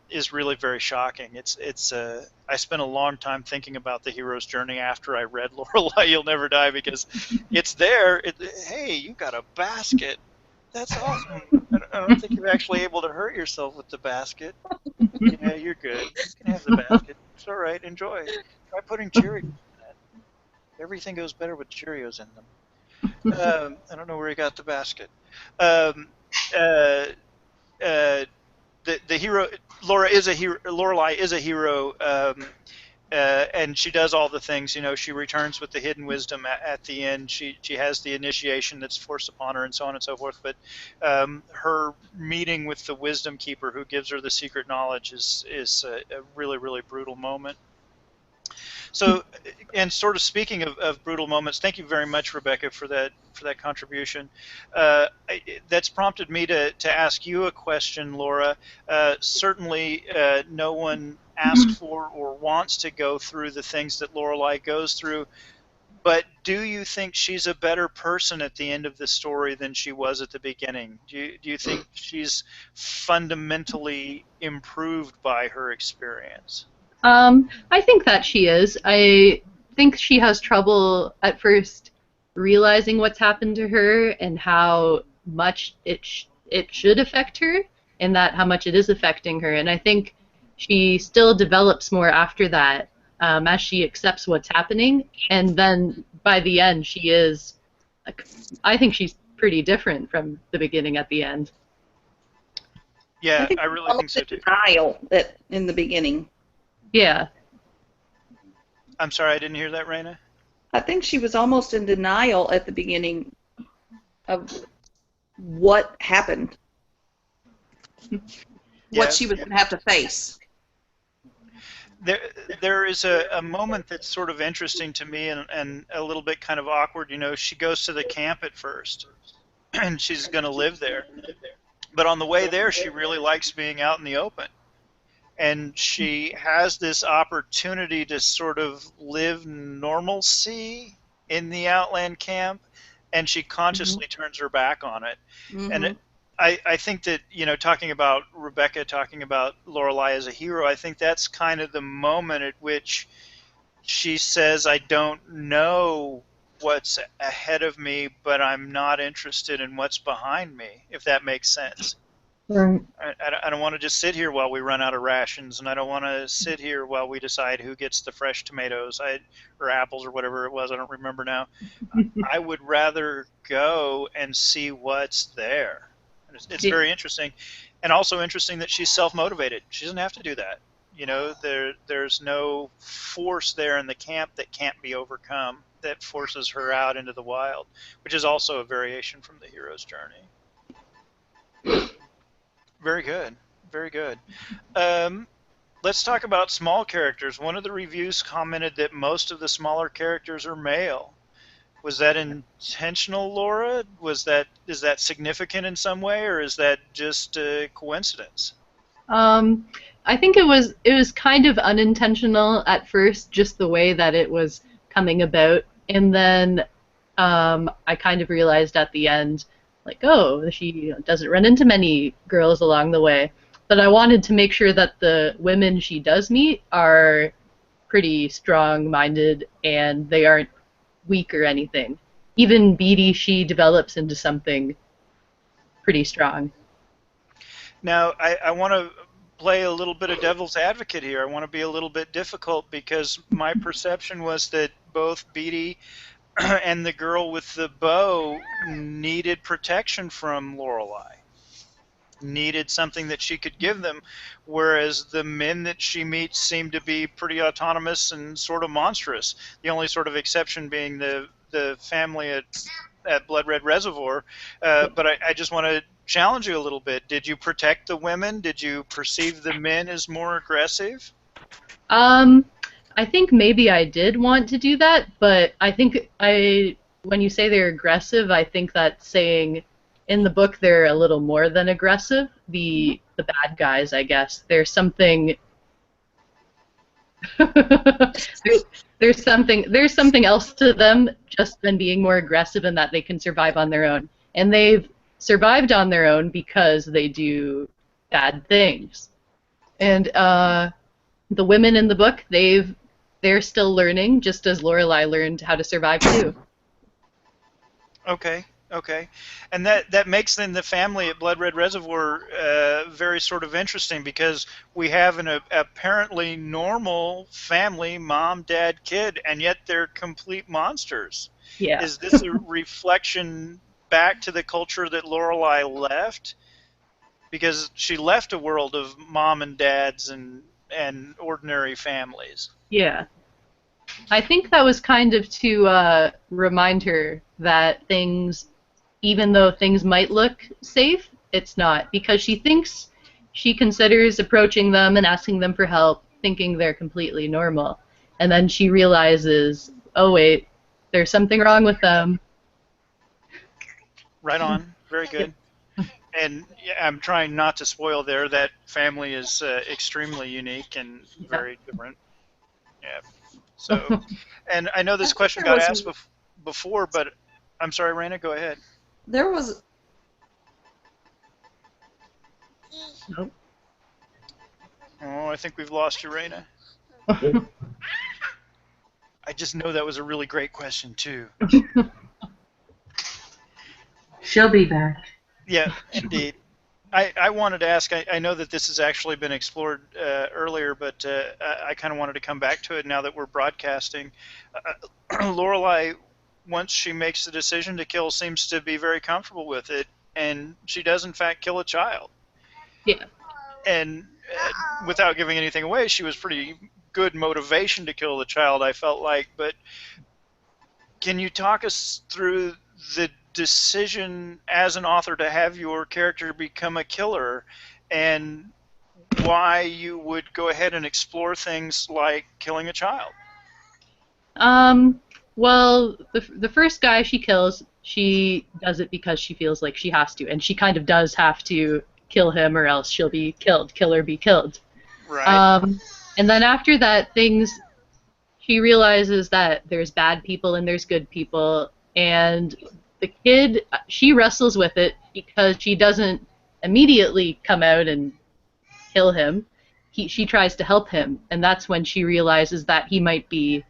is really very shocking. I spent a long time thinking about the hero's journey after I read Lorelai You'll Never Die, because it's there. Hey, you got a basket. That's awesome. I don't think you're actually able to hurt yourself with the basket. Yeah, you're good. You can have the basket. It's all right. Enjoy. Try putting Cheerios in it. Everything goes better with Cheerios in them. I don't know where he got the basket. Um, uh, uh, the hero, Lorelai is a hero, and she does all the things. She returns with the hidden wisdom at the end. She has the initiation that's forced upon her, and so on and so forth. But her meeting with the wisdom keeper, who gives her the secret knowledge, is a really, really brutal moment. So, and sort of speaking of brutal moments, thank you very much, Rebecca, for that contribution. That's prompted me to ask you a question, Laura. Certainly, no one asked for or wants to go through the things that Lorelai goes through, but do you think she's a better person at the end of the story than she was at the beginning? Do you think she's fundamentally improved by her experience? I think that she is. I think she has trouble at first realizing what's happened to her and how much it should affect her, and that how much it is affecting her. And I think she still develops more after that, as she accepts what's happening. And then by the end, she is. I think she's pretty different from the beginning at the end. Yeah, think I really think so too. denial that in the beginning. Yeah. I'm sorry, I didn't hear that, Raina. I think she was almost in denial at the beginning of what happened, what she was going to have to face. There is a moment that's sort of interesting to me and a little bit kind of awkward. She goes to the camp at first, and she's going to live there. But on the way there, she really likes being out in the open. And she has this opportunity to sort of live normalcy in the Outland camp, and she consciously turns her back on it. And I think that, talking about Rebecca, talking about Lorelai as a hero, I think that's kind of the moment at which she says, I don't know what's ahead of me, but I'm not interested in what's behind me, if that makes sense. Right. I don't want to just sit here while we run out of rations, and I don't want to sit here while we decide who gets the fresh tomatoes or apples or whatever it was. I don't remember now. I would rather go and see what's there. It's very interesting, and also interesting that she's self-motivated. She doesn't have to do that. There's no force there in the camp that can't be overcome that forces her out into the wild, which is also a variation from the hero's journey. Very good. Very good. let's talk about small characters. One of the reviews commented that most of the smaller characters are male. Was that intentional, Laura? Is that significant in some way, or is that just a coincidence? Um, I think it was kind of unintentional at first, just the way that it was coming about, and then I kind of realized at the end, like, oh, she doesn't run into many girls along the way. But I wanted to make sure that the women she does meet are pretty strong-minded and they aren't weak or anything. Even Beatty, she develops into something pretty strong. Now, I want to play a little bit of devil's advocate here. I want to be a little bit difficult because my perception was that both Beatty and the girl with the bow needed protection from Lorelai, needed something that she could give them, whereas the men that she meets seem to be pretty autonomous and sort of monstrous. The only sort of exception being the family at Blood Red Reservoir. But I just want to challenge you a little bit. Did you protect the women? Did you perceive the men as more aggressive? I think maybe I did want to do that, but I think when you say they're aggressive, I think that's saying in the book they're a little more than aggressive. The bad guys, I guess. There's something there's something else to them just than being more aggressive in that they can survive on their own. And they've survived on their own because they do bad things. And the women in the book, they're still learning, just as Lorelai learned how to survive too. Okay. And that makes then the family at Blood Red Reservoir very sort of interesting, because we have an apparently normal family, mom, dad, kid, and yet they're complete monsters. Yeah. Is this a reflection back to the culture that Lorelai left? Because she left a world of mom and dads and ordinary families. Yeah. I think that was kind of to remind her that things, even though things might look safe, it's not. Because she considers approaching them and asking them for help, thinking they're completely normal. And then she realizes, oh wait, there's something wrong with them. Right on. Very good. And I'm trying not to spoil there. That family is extremely unique and very different. Yeah. So, and I know this question got asked before, but I'm sorry, Raina, go ahead. There was. Nope. Oh, I think we've lost you, Raina. I just know that was a really great question, too. She'll be back. Yeah, indeed. I wanted to ask, I know that this has actually been explored earlier, but I kind of wanted to come back to it now that we're broadcasting. Lorelai, once she makes the decision to kill, seems to be very comfortable with it, and she does, in fact, kill a child. Yeah. And without giving anything away, she was pretty good motivation to kill the child, I felt like. But can you talk us through the decision as an author to have your character become a killer, and why you would go ahead and explore things like killing a child? Well, the first guy she kills, she does it because she feels like she has to, and she kind of does have to kill him or else she'll be killed. Kill or be killed. Right. And then after that, she realizes that there's bad people and there's good people, and the kid, she wrestles with it because she doesn't immediately come out and kill him. She tries to help him, and that's when she realizes that he might be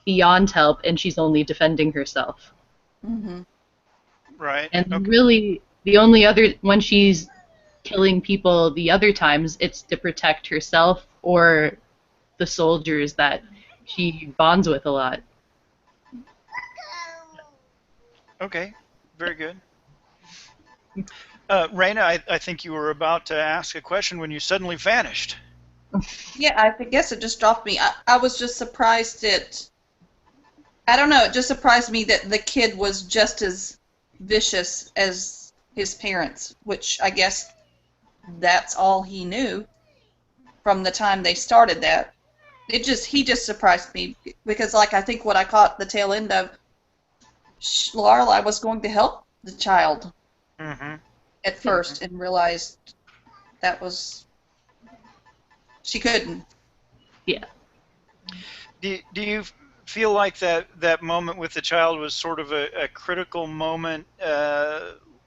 beyond help and she's only defending herself. Mm-hmm. Right. And Okay. really, the only other, when she's killing people the other times, it's to protect herself or the soldiers that she bonds with a lot. Okay. Very good. Raina, I think you were about to ask a question when you suddenly vanished. Yeah, I guess it just dropped me. I was just surprised I don't know, it just surprised me that the kid was just as vicious as his parents, which I guess that's all he knew. from the time they started that. He just surprised me because, like, I think what I caught the tail end of, Lorelai was going to help the child at first and realized that was she couldn't. Yeah. Do you feel like that moment with the child was sort of a critical moment,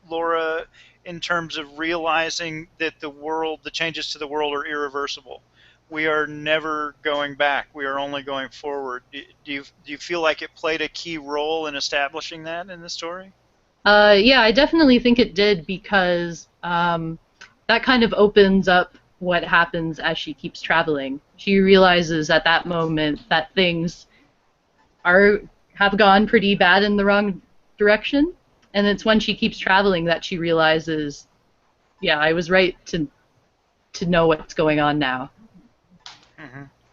Laura, in terms of realizing that the changes to the world are irreversible? We are never going back. We are only going forward. Do you feel like it played a key role in establishing that in the story? Yeah, I definitely think it did because that kind of opens up what happens as she keeps traveling. She realizes at that moment that things have gone pretty bad in the wrong direction, and it's when she keeps traveling that she realizes, yeah, I was right to know what's going on now.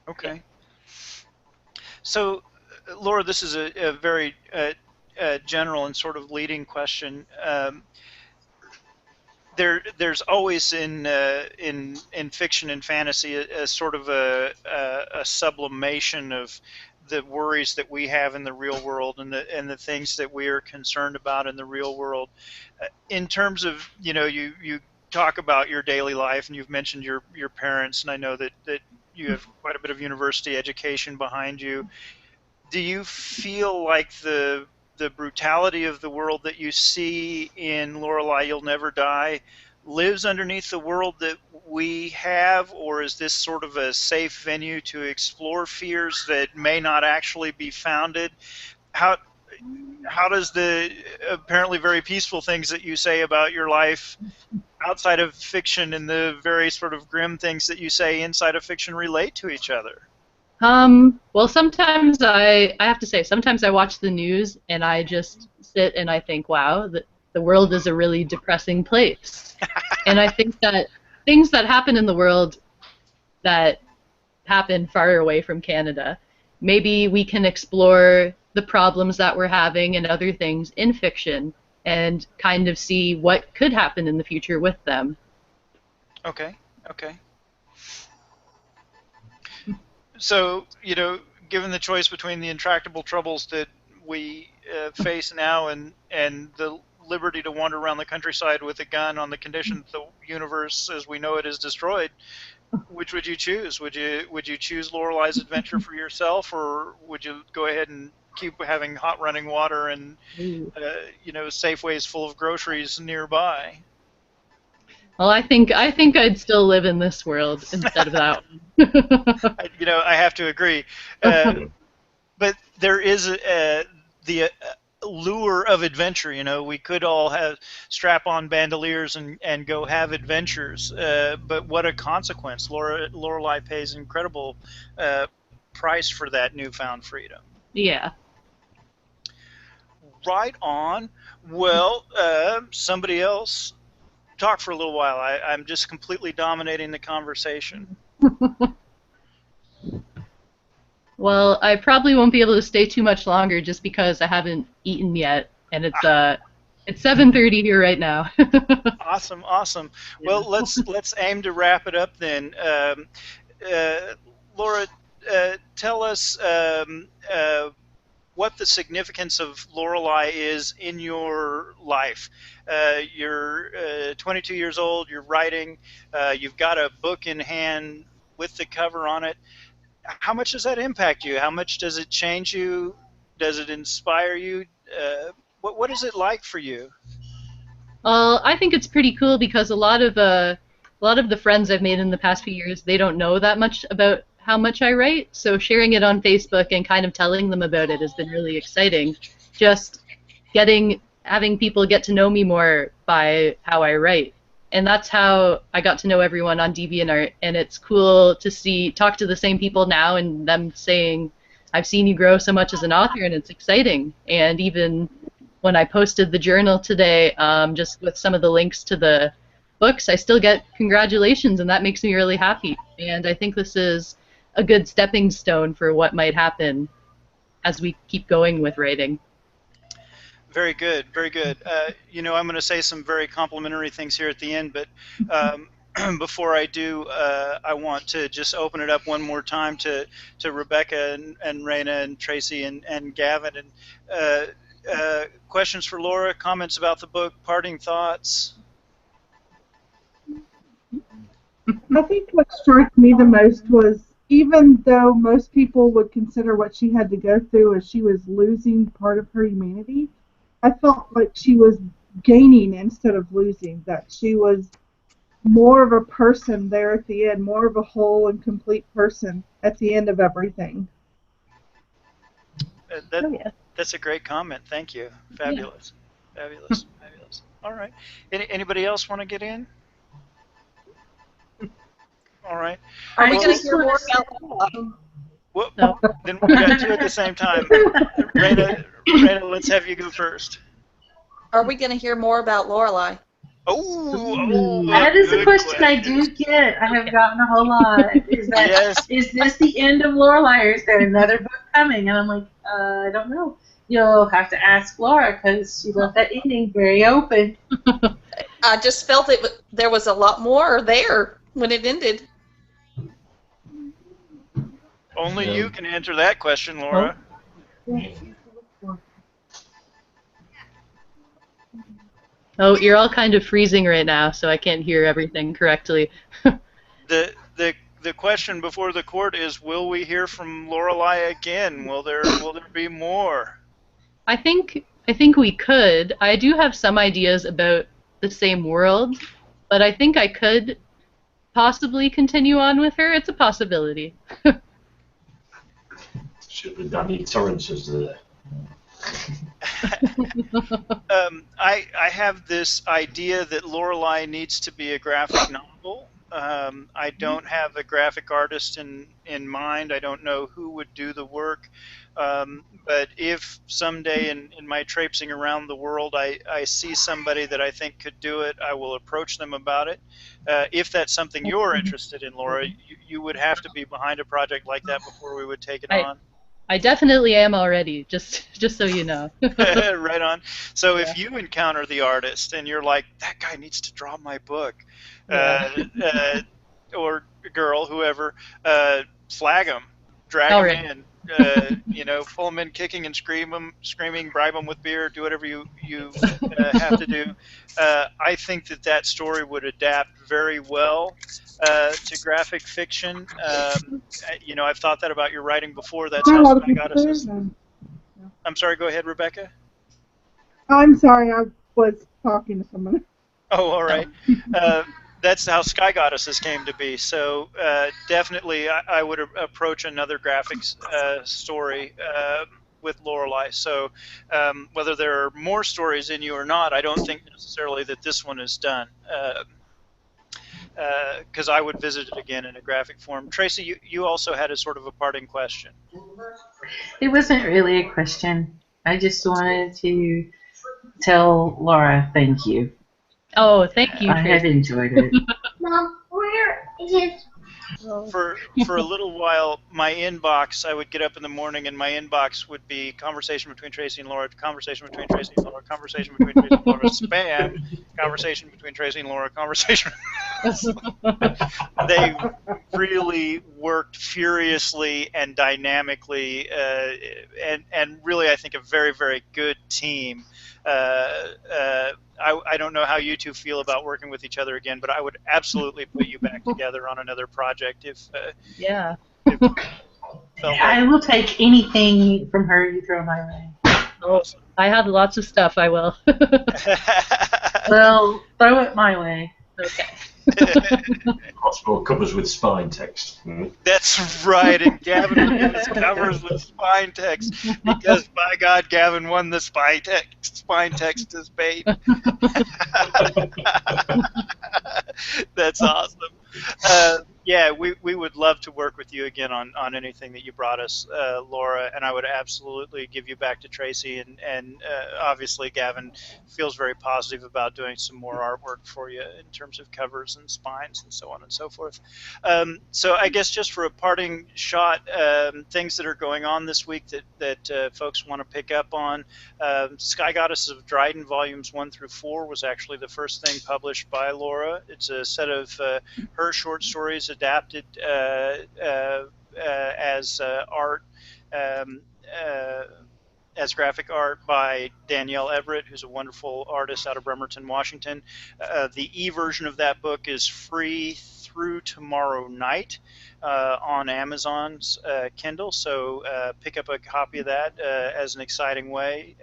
Okay. So, Laura, this is a very general and sort of leading question. There's always in fiction and fantasy a sort of a sublimation of the worries that we have in the real world and the things that we are concerned about in the real world. In terms of, you talk about your daily life, and you've mentioned your parents, and I know that you have quite a bit of university education behind you. Do you feel like the brutality of the world that you see in Lorelai You'll Never Die lives underneath the world that we have, or is this sort of a safe venue to explore fears that may not actually be founded? How does the apparently very peaceful things that you say about your life outside of fiction and the very sort of grim things that you say inside of fiction relate to each other? Well, sometimes I have to say, sometimes I watch the news and I just sit and I think, wow, the world is a really depressing place. And I think that things that happen in the world that happen far away from Canada, maybe we can explore the problems that we're having and other things in fiction and kind of see what could happen in the future with them. Okay. So, given the choice between the intractable troubles that we face now and the liberty to wander around the countryside with a gun on the condition that the universe as we know it is destroyed, which would you choose? Would you choose Lorelai's adventure for yourself, or would you go ahead and keep having hot running water and Safeways full of groceries nearby? Well, I think I'd still live in this world instead of that one. I have to agree. But there is the lure of adventure. We could all have strap-on bandoliers and go have adventures. But what a consequence! Lorelai pays incredible price for that newfound freedom. Yeah. Right on. Well, somebody else talk for a little while. I'm just completely dominating the conversation. Well, I probably won't be able to stay too much longer just because I haven't eaten yet, and it's 7:30 here right now. Awesome. Well, let's aim to wrap it up then. Laura, tell us what the significance of Lorelai is in your life. You're 22 years old, you're writing, you've got a book in hand with the cover on it. How much does that impact you? How much does it change you? Does it inspire you? What is it like for you? Well, I think it's pretty cool because a lot of the friends I've made in the past few years, they don't know that much about how much I write, so sharing it on Facebook and kind of telling them about it has been really exciting. Just having people get to know me more by how I write. And that's how I got to know everyone on DeviantArt, and it's cool to talk to the same people now and them saying, I've seen you grow so much as an author, and it's exciting. And even when I posted the journal today, just with some of the links to the books, I still get congratulations, and that makes me really happy. And I think this is a good stepping stone for what might happen as we keep going with writing. Very good. I'm going to say some very complimentary things here at the end, but before I do, I want to just open it up one more time to Rebecca and Raina and Tracy and Gavin. And questions for Laura, comments about the book, parting thoughts? I think what struck me the most was, even though most people would consider what she had to go through as she was losing part of her humanity, I felt like she was gaining instead of losing, that she was more of a person there at the end, more of a whole and complete person at the end of everything. That's a great comment. Thank you. Fabulous. Yeah. Fabulous. Fabulous. All right. Anybody else want to get in? All right. Are we going to hear more about Well, no. Then we got two at the same time. Raina, let's have you go first. Are we going to hear more about Lorelai? Oh, that is a question I do get. I have gotten a whole lot. Is this the end of Lorelai, or is there another book coming? And I'm like, I don't know. You'll have to ask Laura, because she left that ending very open. I just felt there was a lot more there when it ended. Only you can answer that question, Laura. Oh, you're all kind of freezing right now, so I can't hear everything correctly. The question before the court is, will we hear from Lorelai again? Will there be more? I think we could. I do have some ideas about the same world, but I think I could possibly continue on with her. It's a possibility. Should have done the Torrances there. I have this idea that Lorelai needs to be a graphic novel. I don't have a graphic artist in mind. I don't know who would do the work. But if someday in my traipsing around the world I see somebody that I think could do it, I will approach them about it. If that's something you're interested in, Laura, you would have to be behind a project like that before we would take it on. I definitely am already, just so you know. Right on. So if you encounter the artist and you're like, that guy needs to draw my book, or girl, whoever, flag him, drag him in, pull him in kicking and screaming, bribe him with beer, do whatever you have to do. I think that story would adapt very well to graphic fiction. I've thought that about your writing before. That's how Sky Goddesses. I'm sorry, go ahead, Rebecca. I'm sorry, I was talking to someone. Oh, all right. That's how Sky Goddesses came to be. So definitely I would approach another graphics story with Lorelai. So whether there are more stories in you or not, I don't think necessarily that this one is done. Because I would visit it again in a graphic form. Tracy, you also had a sort of a parting question. It wasn't really a question. I just wanted to tell Laura thank you. Oh, thank you, I have enjoyed it. Mom, where is... For a little while, my inbox, I would get up in the morning and my inbox would be conversation between Tracy and Laura, conversation between Tracy and Laura, conversation between Tracy and Laura, spam, conversation between Tracy and Laura, conversation. They really worked furiously and dynamically, and really, I think, a very, very good team. I don't know how you two feel about working with each other again, but I would absolutely put you back together on another project if. I will take anything from her you throw my way. Awesome. I have lots of stuff. I will. Well, throw it my way. Okay. Hospital covers with spine text. That's right, and Gavin wins covers with spine text because, by God, Gavin won the spine text. Spine text is bait. That's awesome. Yeah, we would love to work with you again on anything that you brought us, Laura, and I would absolutely give you back to Tracy, and obviously Gavin feels very positive about doing some more artwork for you in terms of covers and spines and so on and so forth. So I guess just for a parting shot, things that are going on this week that folks want to pick up on. Sky Goddesses of Dryden Volumes 1 through 4 was actually the first thing published by Laura. It's a set of her short stories adapted as art, um, uh, as graphic art by Danielle Everett, who's a wonderful artist out of Bremerton, Washington. The e-version of that book is free through tomorrow night on Amazon's Kindle, so pick up a copy of that as an exciting way.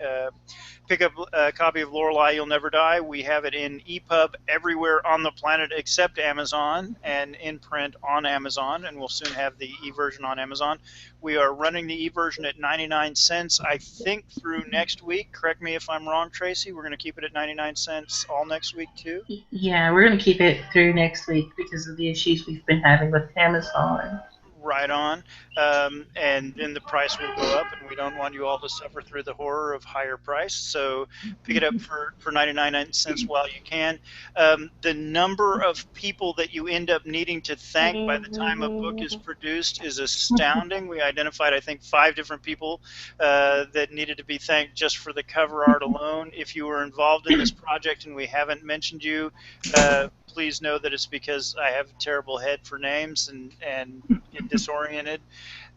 Pick up a copy of Lorelai, You'll Never Die. We have it in EPUB everywhere on the planet except Amazon, and in print on Amazon, and we'll soon have the e-version on Amazon. We are running the e-version at 99 cents, I think, through next week. Correct me if I'm wrong, Tracy. We're going to keep it at 99 cents all next week, too? Yeah, we're going to keep it through next week because of the issues we've been having with Amazon. Right on. And then the price will go up, and we don't want you all to suffer through the horror of higher price. So pick it up for 99 cents while you can. The number of people that you end up needing to thank by the time a book is produced is astounding. We identified, I think, 5 different people that needed to be thanked just for the cover art alone. If you were involved in this project and we haven't mentioned you, please know that it's because I have a terrible head for names and get disoriented.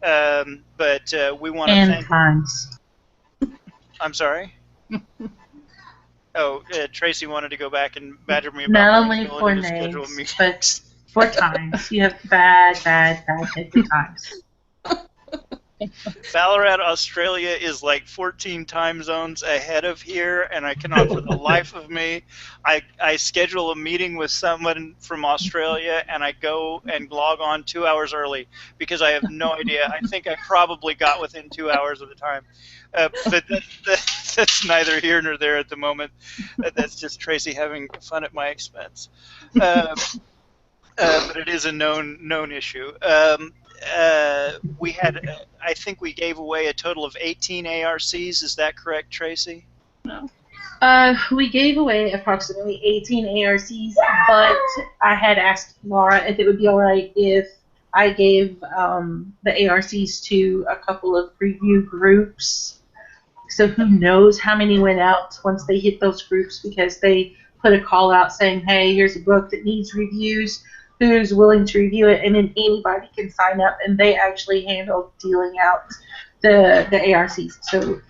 But we want to thank. Times. I'm sorry. Oh, Tracy wanted to go back and badger me about Not my only ability for to schedule names, meetings. but for times. You have bad head for times. Ballarat, Australia is like 14 time zones ahead of here, and I cannot for the life of me. I schedule a meeting with someone from Australia, and I go and log on 2 hours early because I have no idea. I think I probably got within 2 hours of the time. But that's neither here nor there at the moment. That's just Tracy having fun at my expense. But it is a known issue. We had, I think we gave away a total of 18 ARCs. Is that correct, Tracy? We gave away approximately 18 ARCs, but I had asked Laura if it would be all right if I gave the ARCs to a couple of review groups. So who knows how many went out once they hit those groups, because they put a call out saying, hey, here's a book that needs reviews. Who's willing to review it? And then anybody can sign up, and they actually handle dealing out the ARCs. So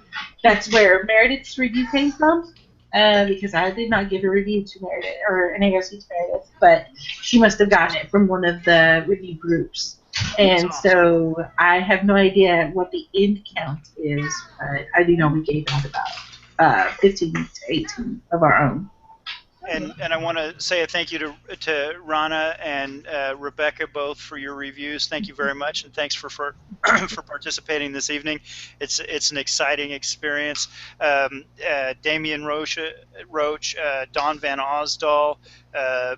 that's where Meredith's review came from, because I did not give a review to Meredith, or an ARC to Meredith, but she must have gotten it from one of the review groups. And so I have no idea what the end count is, but I do know we gave out about 15 to 18 of our own. And I want to say a thank you to Rana and Rebecca both for your reviews. Thank you very much, and thanks for participating this evening. It's an exciting experience. Damian Roach, Don Van Osdal,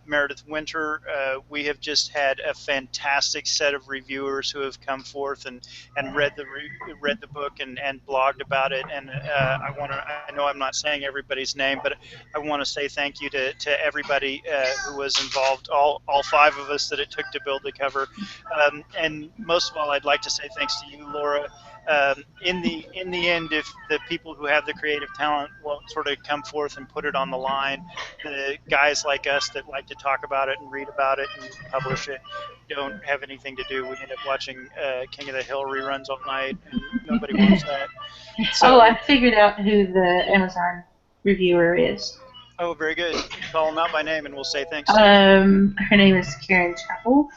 Meredith Winter. We have just had a fantastic set of reviewers who have come forth and read the book and blogged about it. And I know I'm not saying everybody's name, but I want to say thank you to everybody who was involved, all 5 of us that it took to build the cover. And most of all, I'd like to say thanks to you, Laura. In the end, if the people who have the creative talent won't sort of come forth and put it on the line, the guys like us that like to talk about it and read about it and publish it don't have anything to do. We end up watching King of the Hill reruns all night, and nobody wants that. So, I figured out who the Amazon reviewer is. Oh, very good. Call them out by name, and we'll say thanks. Her name is Karen Chappell.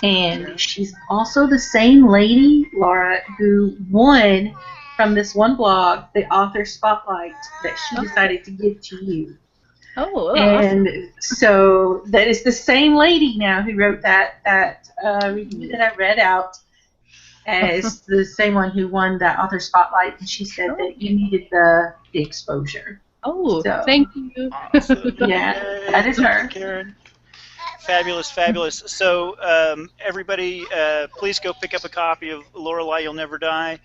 And she's also the same lady, Laura, who won from this one blog the author spotlight that she decided to give to you. Oh, and awesome. So that is the same lady now who wrote that review that I read out as the same one who won that author spotlight. And she said that you needed the exposure. Oh, So, thank you. Awesome. Yeah, that is her. Karen. Fabulous, fabulous. So, everybody, please go pick up a copy of Lorelai, You'll Never Die.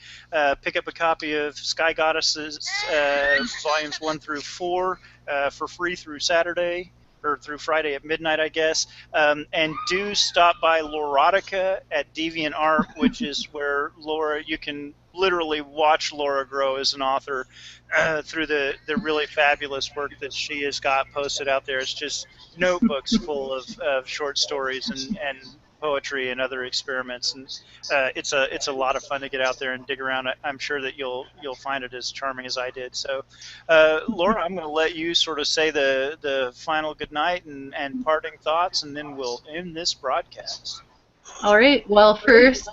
Pick up a copy of Sky Goddesses, volumes 1 through 4, for free through Saturday, or through Friday at midnight, I guess. And do stop by Lorotica at DeviantArt, which is where Laura, you can literally watch Laura grow as an author through the really fabulous work that she has got posted out there. It's just notebooks full of short stories and poetry and other experiments, and it's a lot of fun to get out there and dig around. I'm sure that you'll find it as charming as I did. So, Laura, I'm going to let you sort of say the final goodnight and parting thoughts, and then we'll end this broadcast. All right. Well, first,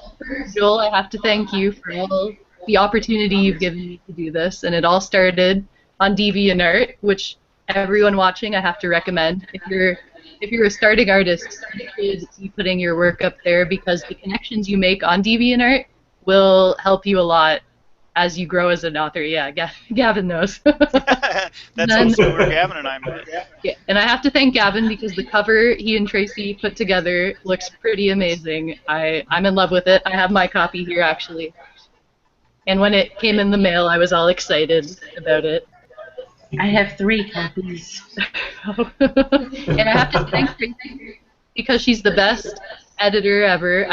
Joel, I have to thank you for all the opportunity you've given me to do this, and it all started on DeviantArt, which everyone watching I have to recommend. If you're a starting artist, you should be putting your work up there, because the connections you make on DeviantArt will help you a lot as you grow as an author. Yeah, Gavin knows. That's also where Gavin and I met. Yeah, and I have to thank Gavin, because the cover he and Tracy put together looks pretty amazing. I'm in love with it. I have my copy here, actually. And when it came in the mail, I was all excited about it. I have 3 copies. And I have to thank Tracy, because she's the best editor ever.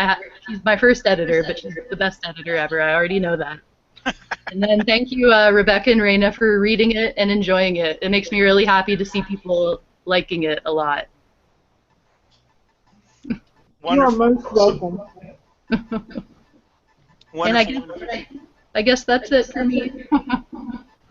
She's my first editor, but she's the best editor ever. I already know that. And then thank you, Rebecca and Raina, for reading it and enjoying it. It makes me really happy to see people liking it a lot. You are most welcome. And I guess that's it for me.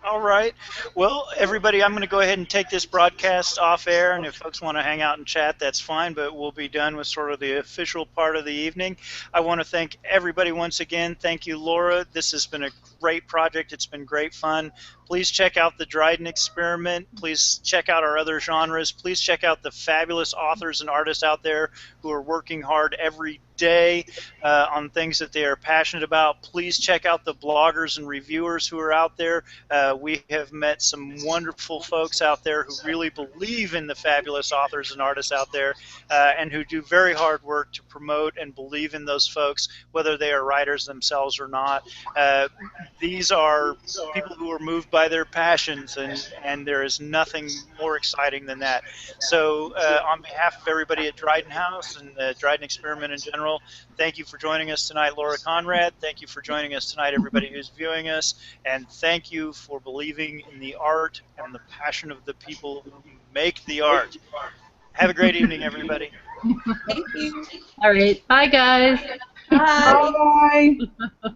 All right. Well, everybody, I'm going to go ahead and take this broadcast off air, and if folks want to hang out and chat, that's fine, but we'll be done with sort of the official part of the evening. I want to thank everybody once again. Thank you, Laura. This has been a great project. It's been great fun. Please check out the Dryden experiment. Please check out our other genres. Please check out the fabulous authors and artists out there who are working hard every day on things that they are passionate about. Please check out the bloggers and reviewers who are out there. We have met some wonderful folks out there who really believe in the fabulous authors and artists out there, and who do very hard work to promote and believe in those folks, whether they are writers themselves or not. These are people who are moved by their passions, and there is nothing more exciting than that. So on behalf of everybody at Dryden House and the Dryden Experiment in general, thank you for joining us tonight, Laura Conrad. Thank you for joining us tonight, everybody who's viewing us, and thank you for believing in the art and the passion of the people who make the art. Have a great evening, everybody. Thank you. All right. Bye, guys. Bye. Bye.